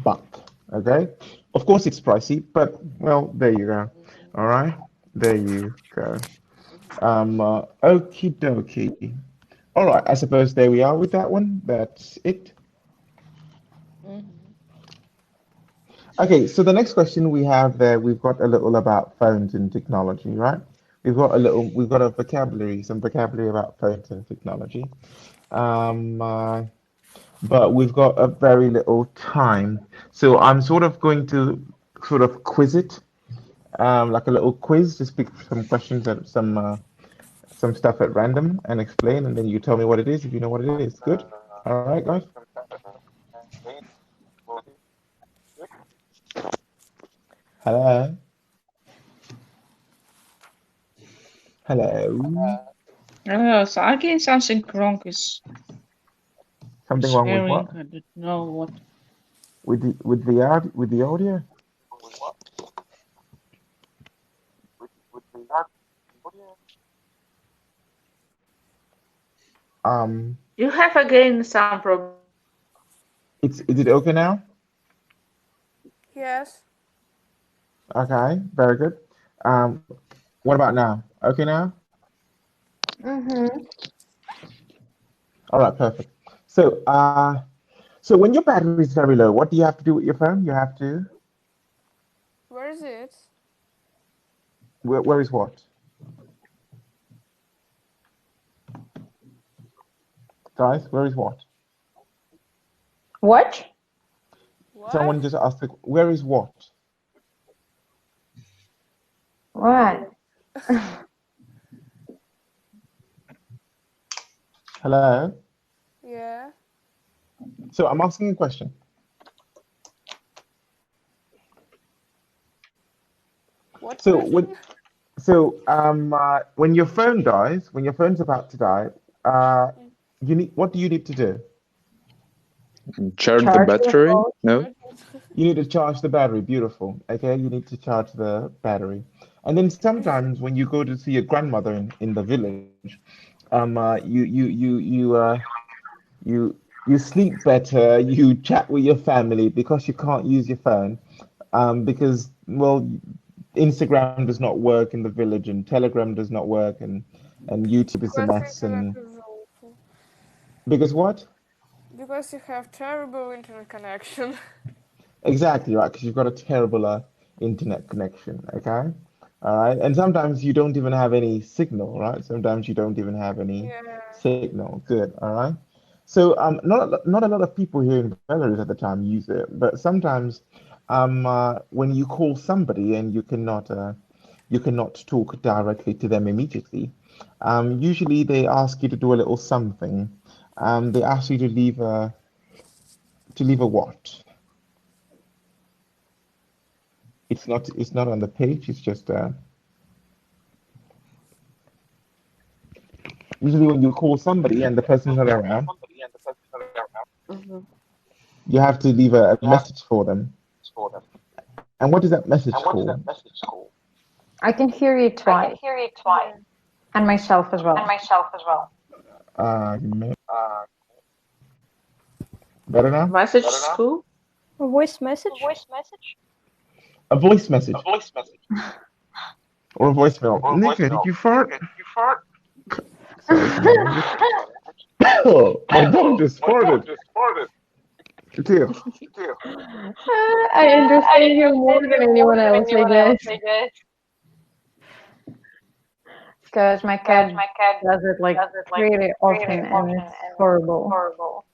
buck. Okay. Of course, it's pricey, but well, there you go. All right. There you go. Okie dokie. All right. I suppose there we are with that one. That's it. Mm-hmm. Okay. So the next question we have there, we've got a little about phones and technology, right? We've got a vocabulary, some vocabulary about phones and technology. Um, uh, but we've got a very little time. So I'm sort of going to sort of quiz it, like a little quiz, just pick some questions and some stuff at random and explain, and then you tell me what it is if you know what it is. Good? All right, guys? Hello? Hello? So again, something wrong Something is wrong with hearing. what? I don't know what. With the audio? Um, You have again some problem. is it okay now? Yes. Okay, very good. Um, what about now? Okay now? Mm-hmm. All right, perfect. So, so when your battery is very low, what do you have to do with your phone? You have to, Where is it? where is what? Guys, where is what? What? What? Someone just asked, where is what? What? Hello. Yeah. So I'm asking a question. What So question? when your phone dies, when your phone's about to die, uh, what do you need to do? Charge the Charge your battery? phone. No? You need to charge the battery. Beautiful. Okay, you need to charge the battery. And then sometimes when you go to see your grandmother in the village, you you sleep better. You chat with your family because you can't use your phone. Because well, Instagram does not work in the village, and Telegram does not work, and YouTube is a Because mess. internet And is awful. because what? Because you have terrible internet connection. Exactly right, because you've got a terrible internet connection, okay? All right, and sometimes you don't even have any signal, right? Sometimes you don't even have any Yeah. signal. Good, all right. So not a lot of people here in Belarus at the time use it, but sometimes when you call somebody and you cannot talk directly to them immediately, usually they ask you to do a little something. They ask you to leave a what? It's not on the page. It's just usually when you call somebody and the person's not around, Mhm. you have to leave a message for them. And what is that message for? I can hear you twice, Yeah. and myself as well. You better now? Message school? A voice message. A voice message or a voicemail. Nika, did you fart? Sorry for my language. Oh, my dog just farted. Dear. I understand you more than anyone else, I guess, because my cat does it like pretty often, and it's horrible.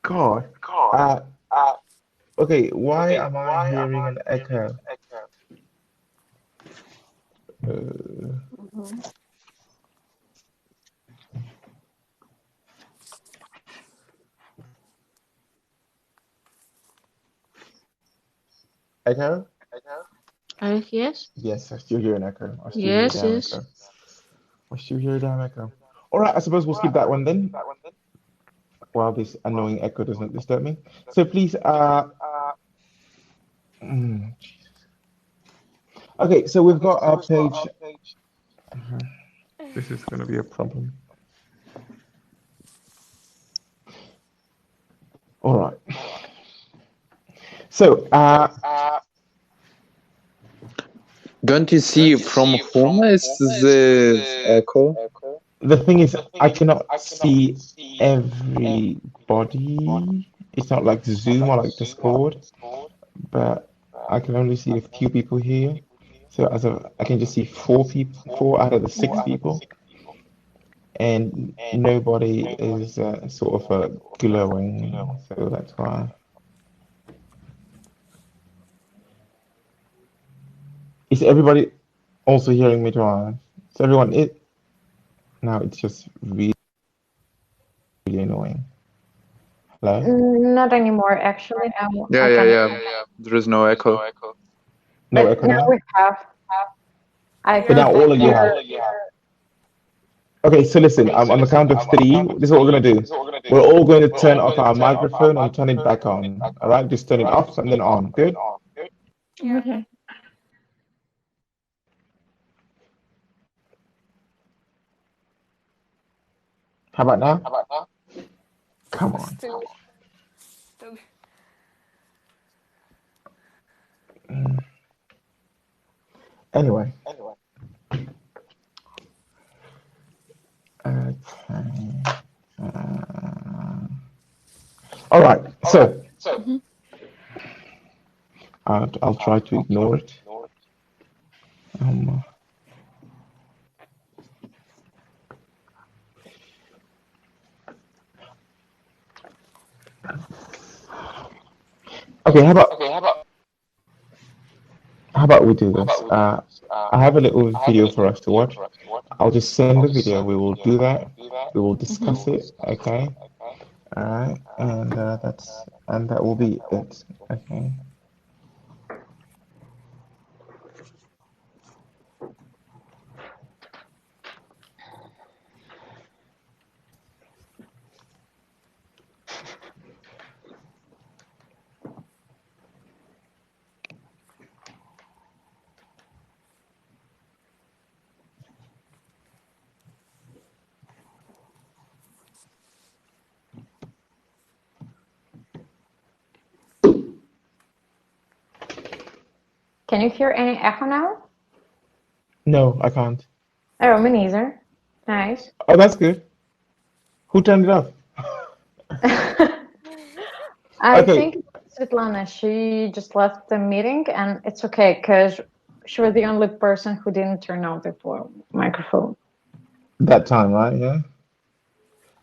God. Uh, okay, why am I hearing an echo? Uh, Mhm. echo? Yes. Yes, I still hear an echo. I still hear a Yes, damn yes. echo. I still hear a damn echo. All right, I suppose we'll skip that one then, while this annoying echo does not disturb me. So please, mm, okay, so we've got our page. This is going to be a problem. All right. So, Don't you see from home is the echo? the thing is, I cannot see everybody. It's not like Zoom or like Discord, but I can only see a few people here. So I can just see four people, four out of the six people, and nobody is sort of glowing. So that's why. Is everybody also hearing me twice? So everyone, now it's just really annoying. Hello? Not anymore, actually. Now Yeah, I yeah, can, yeah. There is no echo. No but echo now now? we have. I But Yeah, now could all of you have. hear. Okay, so listen, on the count of three, this is what we're gonna do. We're all going to turn off our microphone and turn it back on. All right, just turn it off and then on. Good? yeah. Okay. How about now? Come on. Still. Anyway. Okay. All right, so Mhm. I'll try to ignore it. Um, okay, how about we do this? I have a little video for us to watch. I'll just send the video. We will do that. We will discuss it. Okay. All right. And that will be it. Okay. Can you hear any echo now? No, I can't. Oh, me neither. Nice. Oh, that's good. Who turned it off? I Okay. think Svetlana, she just left the meeting, and it's okay because she was the only person who didn't turn on the microphone. That time, right? Yeah.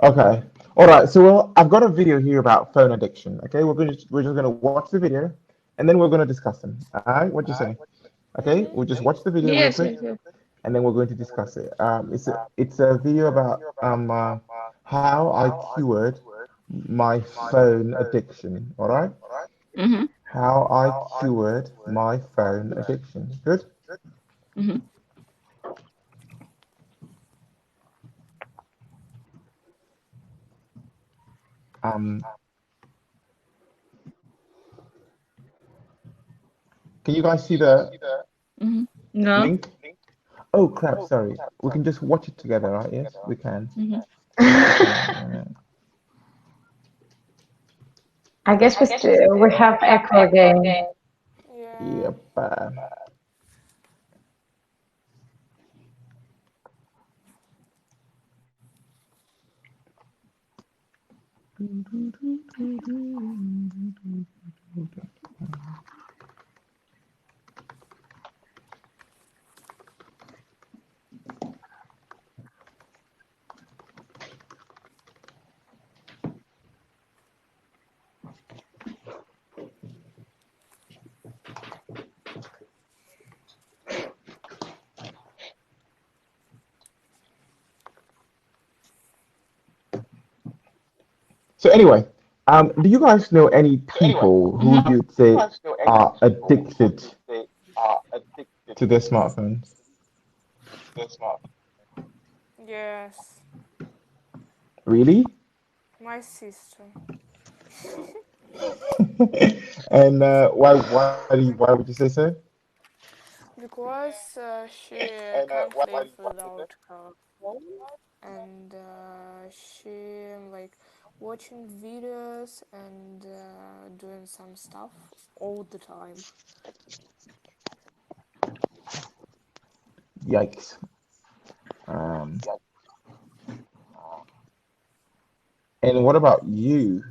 Okay. All right. So, well, I've got a video here about phone addiction. Okay. We're just gonna watch the video, and then we're gonna discuss them. All right. What do you say? Okay. We'll just watch the video real Yes, quick, yes, yes. and then we're going to discuss it. It's a video about how I cured my phone addiction. All right. Mm-hmm. How I cured my phone addiction. Good. Mm-hmm. Um, can you guys see the Mm-hmm. No. link? Oh crap! Sorry. We can just watch it together, right? Yes, we can. Mm-hmm. Okay. I guess we have echo again. Yeah. Yep. So anyway, do you guys know any people who you'd say are addicted to their smartphones? Yes. Really? My sister. And why would you say so? Because she can't live without her phone, and she like watching videos and doing some stuff all the time. Yikes. Um, and what about you?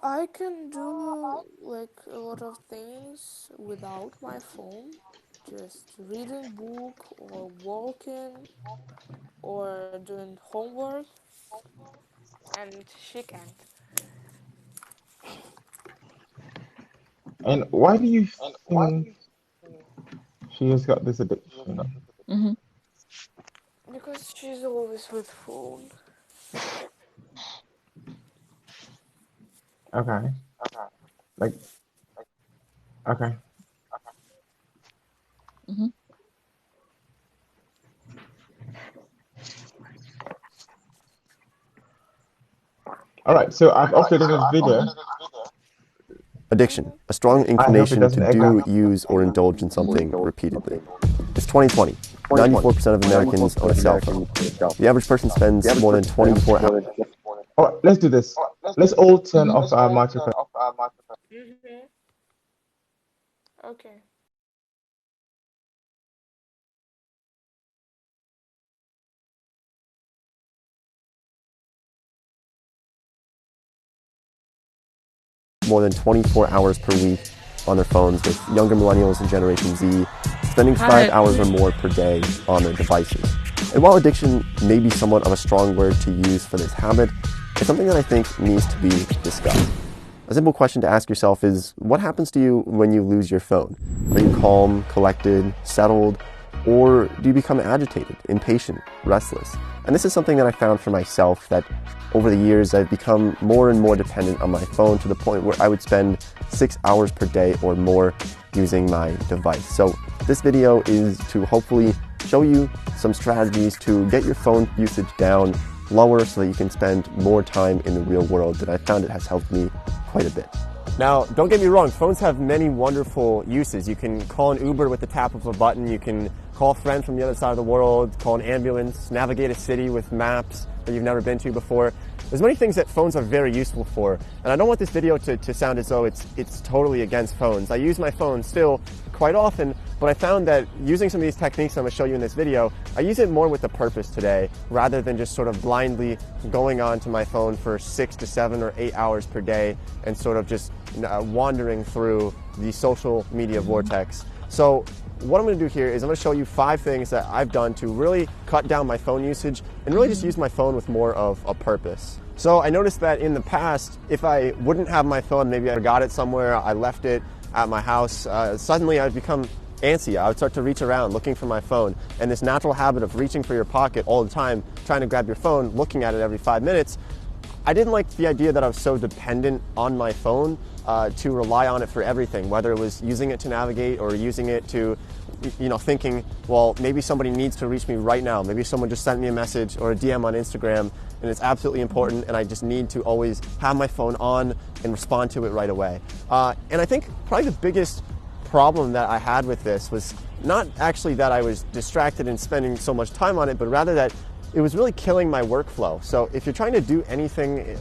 I can do like a lot of things without my phone, just reading book or walking or doing homework, and she can't. And why do you think she has got this addiction? Mm-hmm. Because she's always with phone. Okay. Like, okay. Mm-hmm. All right. So I've uploaded this video. Addiction, a strong I hope it inclination doesn't to echo. do, use, or indulge in something repeatedly. It's 2020. 94% of Americans own a cell phone. The average person spends more than 24 hours. All right, let's do this. Let's all turn off our microphone. Mm-hmm. Okay. More than 24 hours per week on their phones, with younger millennials and Generation Z spending 5 hours or more per day on their devices. And while addiction may be somewhat of a strong word to use for this habit, it's something that I think needs to be discussed. A simple question to ask yourself is, what happens to you when you lose your phone? Are you calm, collected, settled? Or do you become agitated, impatient, restless? And this is something that I found for myself, that over the years I've become more and more dependent on my phone to the point where I would spend 6 hours per day or more using my device. So this video is to hopefully show you some strategies to get your phone usage down lower so that you can spend more time in the real world, that I found it has helped me quite a bit. Now, don't get me wrong, phones have many wonderful uses. You can call an Uber with the tap of a button, you can call friends from the other side of the world, call an ambulance, navigate a city with maps that you've never been to before. There's many things that phones are very useful for, and I don't want this video to sound as though it's totally against phones. I use my phone still quite often, but I found that using some of these techniques I'm going to show you in this video, I use it more with a purpose today, rather than just sort of blindly going onto my phone for 6 to 7 or 8 hours per day and sort of just wandering through the social media vortex. So what I'm going to do here is I'm going to show you 5 things that I've done to really cut down my phone usage and really just use my phone with more of a purpose. So I noticed that in the past, if I wouldn't have my phone, maybe I forgot it somewhere, I left it at my house, suddenly I'd become antsy. I would start to reach around looking for my phone, and this natural habit of reaching for your pocket all the time, trying to grab your phone, looking at it every 5 minutes, I didn't like the idea that I was so dependent on my phone to rely on it for everything, whether it was using it to navigate or using it to, thinking, well, maybe somebody needs to reach me right now. Maybe someone just sent me a message or a DM on Instagram, and it's absolutely important, and I just need to always have my phone on and respond to it right away. And I think probably the biggest problem that I had with this was not actually that I was distracted and spending so much time on it, but rather that it was really killing my workflow. So if you're trying to do anything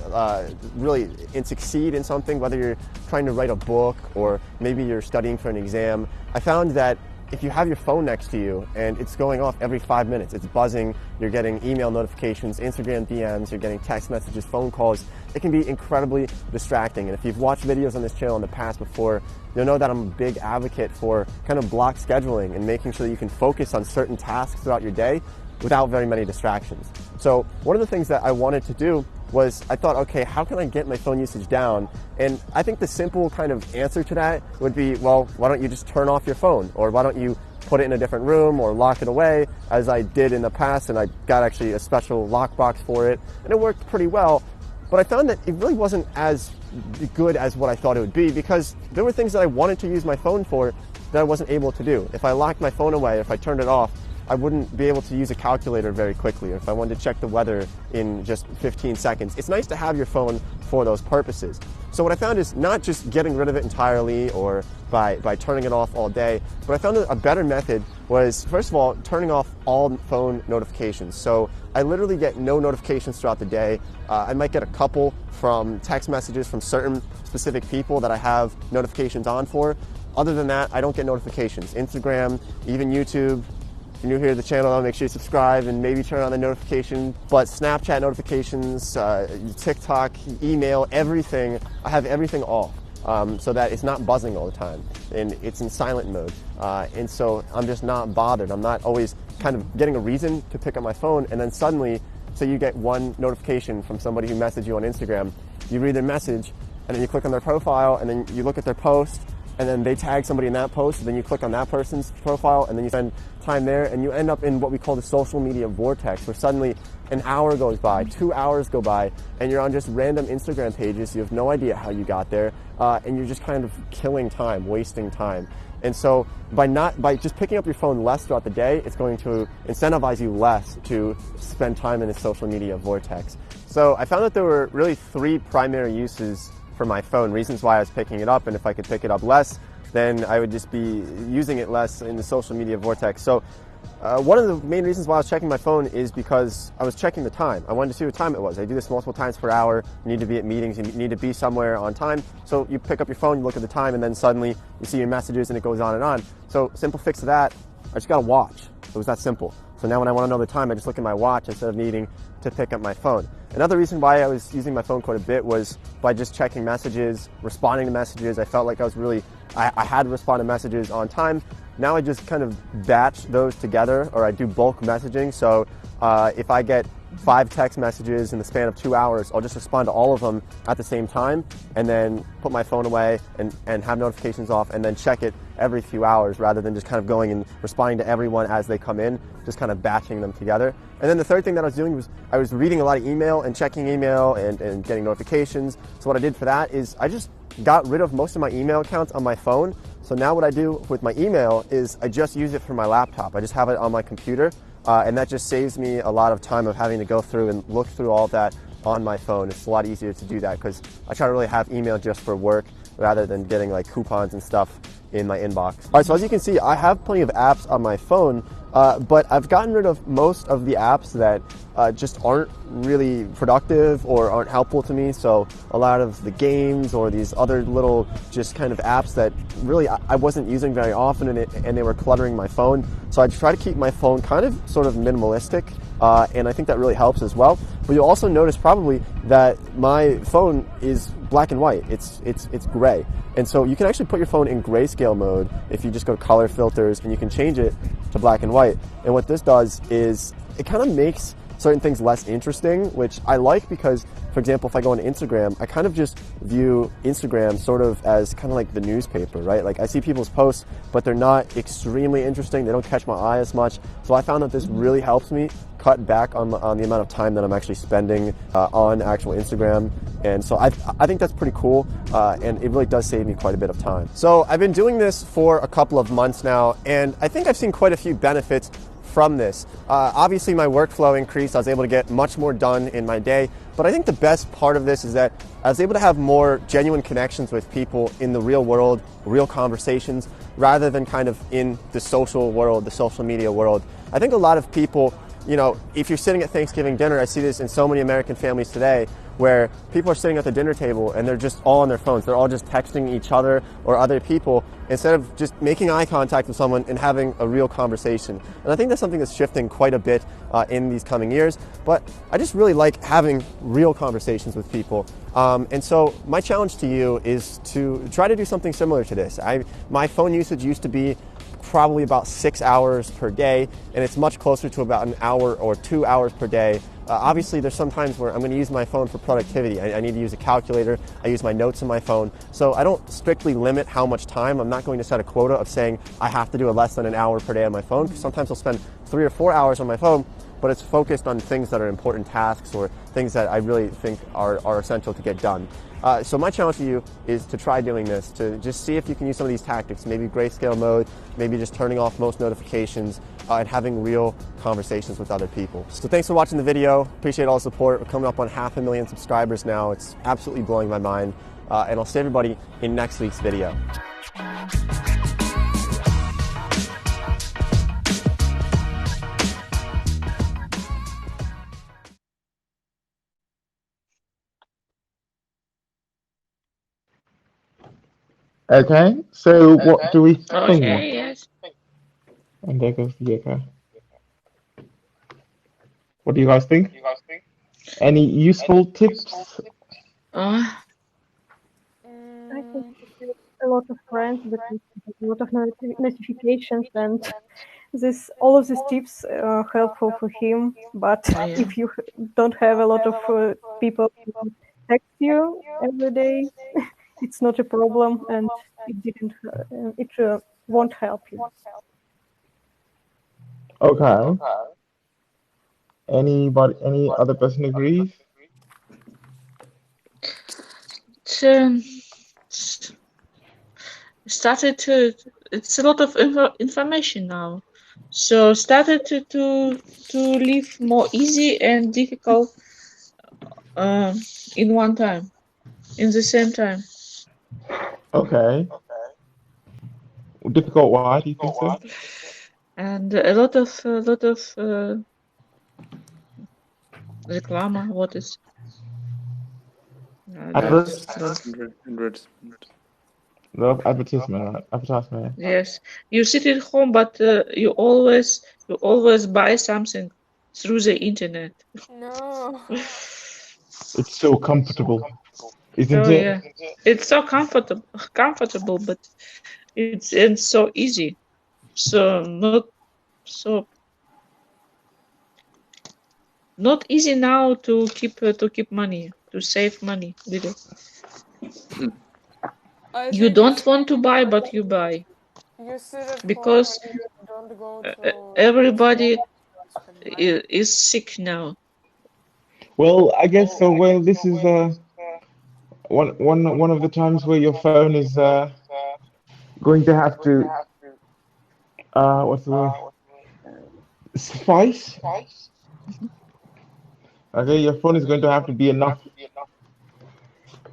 really and succeed in something, whether you're trying to write a book or maybe you're studying for an exam, I found that if you have your phone next to you and it's going off every 5 minutes, it's buzzing, you're getting email notifications, Instagram DMs, you're getting text messages, phone calls, it can be incredibly distracting. And if you've watched videos on this channel in the past before, you'll know that I'm a big advocate for kind of block scheduling and making sure that you can focus on certain tasks throughout your day without very many distractions. So one of the things that I wanted to do was I thought, okay, how can I get my phone usage down? And I think the simple kind of answer to that would be, well, why don't you just turn off your phone? Or why don't you put it in a different room or lock it away, as I did in the past, and I got actually a special lockbox for it, and it worked pretty well. But I found that it really wasn't as good as what I thought it would be, because there were things that I wanted to use my phone for that I wasn't able to do. If I locked my phone away, if I turned it off, I wouldn't be able to use a calculator very quickly, or if I wanted to check the weather in just 15 seconds. It's nice to have your phone for those purposes. So what I found is not just getting rid of it entirely or by turning it off all day, but I found that a better method was, first of all, turning off all phone notifications. So I literally get no notifications throughout the day. I might get a couple from text messages from certain specific people that I have notifications on for. Other than that, I don't get notifications. Instagram, even YouTube. If you're new here to the channel, make sure you subscribe and maybe turn on the notification. But Snapchat notifications, TikTok, email, everything, I have everything off so that it's not buzzing all the time and it's in silent mode. And so I'm just not bothered. I'm not always kind of getting a reason to pick up my phone, and then suddenly, say you get one notification from somebody who messaged you on Instagram, you read their message and then you click on their profile and then you look at their post, and then they tag somebody in that post, and then you click on that person's profile, and then you spend time there, and you end up in what we call the social media vortex, where suddenly an hour goes by, 2 hours go by, and you're on just random Instagram pages. You have no idea how you got there, and you're just kind of killing time, wasting time. And so by just picking up your phone less throughout the day, it's going to incentivize you less to spend time in the social media vortex. So I found that there were really 3 primary uses for my phone, reasons why I was picking it up, and if I could pick it up less, then I would just be using it less in the social media vortex. So one of the main reasons why I was checking my phone is because I was checking the time. I wanted to see what time it was. I do this multiple times per hour. You need to be at meetings, you need to be somewhere on time. So you pick up your phone, you look at the time, and then suddenly you see your messages and it goes on and on. So simple fix to that, I just got a watch. It was that simple. So now when I want to know the time, I just look at my watch instead of needing to pick up my phone. Another reason why I was using my phone quite a bit was by just checking messages, responding to messages. I felt like I had to respond to messages on time. Now I just kind of batch those together, or I do bulk messaging. So if I get 5 text messages in the span of 2 hours, I'll just respond to all of them at the same time and then put my phone away and have notifications off and then check it every few hours rather than just kind of going and responding to everyone as they come in, just kind of batching them together. And then the third thing that I was doing was I was reading a lot of email and checking email and getting notifications. So what I did for that is I just got rid of most of my email accounts on my phone. So now what I do with my email is I just use it for my laptop. I just have it on my computer. And that just saves me a lot of time of having to go through and look through all of that on my phone. It's a lot easier to do that because I try to really have email just for work rather than getting like coupons and stuff in my inbox. All right, so as you can see, I have plenty of apps on my phone, but I've gotten rid of most of the apps that just aren't really productive or aren't helpful to me. So a lot of the games or these other little just kind of apps that really I wasn't using very often and they were cluttering my phone. So I try to keep my phone kind of sort of minimalistic. And I think that really helps as well. But you'll also notice probably that my phone is black and white. It's gray. And so you can actually put your phone in grayscale mode if you just go to color filters and you can change it to black and white. And what this does is it kind of makes certain things less interesting, which I like because, for example, if I go on Instagram, I kind of just view Instagram sort of as kind of like the newspaper, right? Like I see people's posts, but they're not extremely interesting. They don't catch my eye as much. So I found that this really helps me cut back on the amount of time that I'm actually spending on actual Instagram. And so I think that's pretty cool, and it really does save me quite a bit of time. So I've been doing this for a couple of months now, and I think I've seen quite a few benefits from this. Obviously my workflow increased. I was able to get much more done in my day, but I think the best part of this is that I was able to have more genuine connections with people in the real world, real conversations, rather than kind of in the social world, the social media world. I think a lot of people, you know, if you're sitting at Thanksgiving dinner, I see this in so many American families today, where people are sitting at the dinner table and they're just all on their phones. They're all just texting each other or other people instead of just making eye contact with someone and having a real conversation. And I think that's something that's shifting quite a bit in these coming years. But I just really like having real conversations with people. And so my challenge to you is to try to do something similar to this. My phone usage used to be probably about 6 hours per day, and it's much closer to about an hour or 2 hours per day. Obviously, there's some times where I'm going to use my phone for productivity. I need to use a calculator. I use my notes on my phone. So I don't strictly limit how much time. I'm not going to set a quota of saying I have to do less than an hour per day on my phone, because sometimes I'll spend 3 or 4 hours on my phone, but it's focused on things that are important tasks or things that I really think are essential to get done. So my challenge to you is to try doing this, to just see if you can use some of these tactics, maybe grayscale mode, maybe just turning off most notifications, and having real conversations with other people. So thanks for watching the video. Appreciate all the support. We're coming up on 500,000 subscribers now. It's absolutely blowing my mind. And I'll see everybody in next week's video. Okay, so what do we think? Okay, yes. And there goes the echo. What do you guys think? Any useful tips? I think a lot of friends, but a lot of notifications, and all of these tips are helpful for him. But if you don't have a lot of people who text you every day, it's not a problem, and it won't help you. Okay. Any other person agrees? It's a lot of information now, so started to live more easy and difficult in one time, in the same time. Okay. Difficult, why do you think so? And a lot of reclama, what is Hundreds. A lot of advertisement, right? Advertisement. Yes, you sit at home, but you always buy something through the internet. No. It's so comfortable, isn't Oh it? yeah, it's so comfortable, but it's so easy. So not so. not easy now to keep money, to save money, really. I You think don't want to buy, but you buy you sit at home because and you don't go to everybody spend money. is sick now. Well, I guess so. Well, this is one of the times where your phone is going to have to what's the word? Suffice. Okay, your phone is going to have to be enough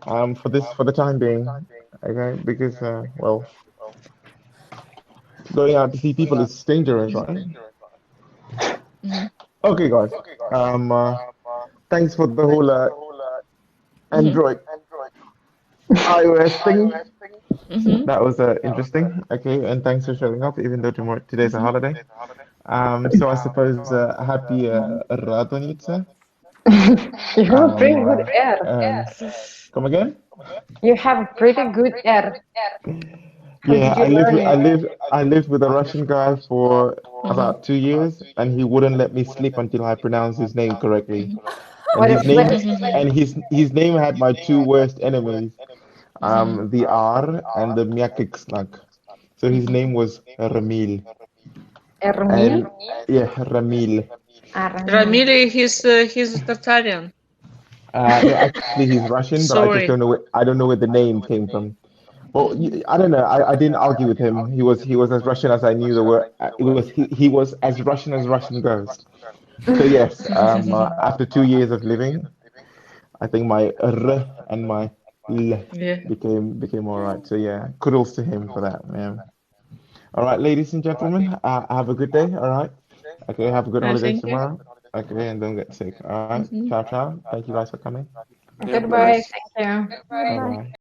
for the time being. Okay, because well, going out to see people is dangerous, right? Mhm. Okay, guys. Thanks for the whole Mhm. Android iOS thing. Mhm. That was interesting. Okay, and thanks for showing up, even though today's a Mhm. holiday. So I suppose happy Radonice. You have a pretty good air. Come again? You have a pretty good air. How Yeah, did you learn it? I lived with a Russian guy for Mhm. about 2 years, and he wouldn't let me sleep until I pronounced his name correctly. And What his is name that? his name had my two worst enemies, Mhm. the R and the Myakiksnak. So his Mhm. name was Ramil, Ermil? and yeah, Ramil. Aramil. Ramili, he's Tartarian. No, actually, he's Russian, but Sorry. I don't know where the name came from. Well, I don't know. I didn't argue with him. He was as Russian as I knew the word. He was as Russian goes. So yes, after 2 years of living, I think my R and my L Yeah. became all right. So yeah, kudos to him for that, man. All right, ladies and gentlemen, have a good day. All right. Okay, have a good I holidays thank you. tomorrow. Okay, and don't get sick. All right. Mhm. Ciao, ciao. Thank you guys for coming. Goodbye. Goodbye. Thank you. Bye Goodbye. bye.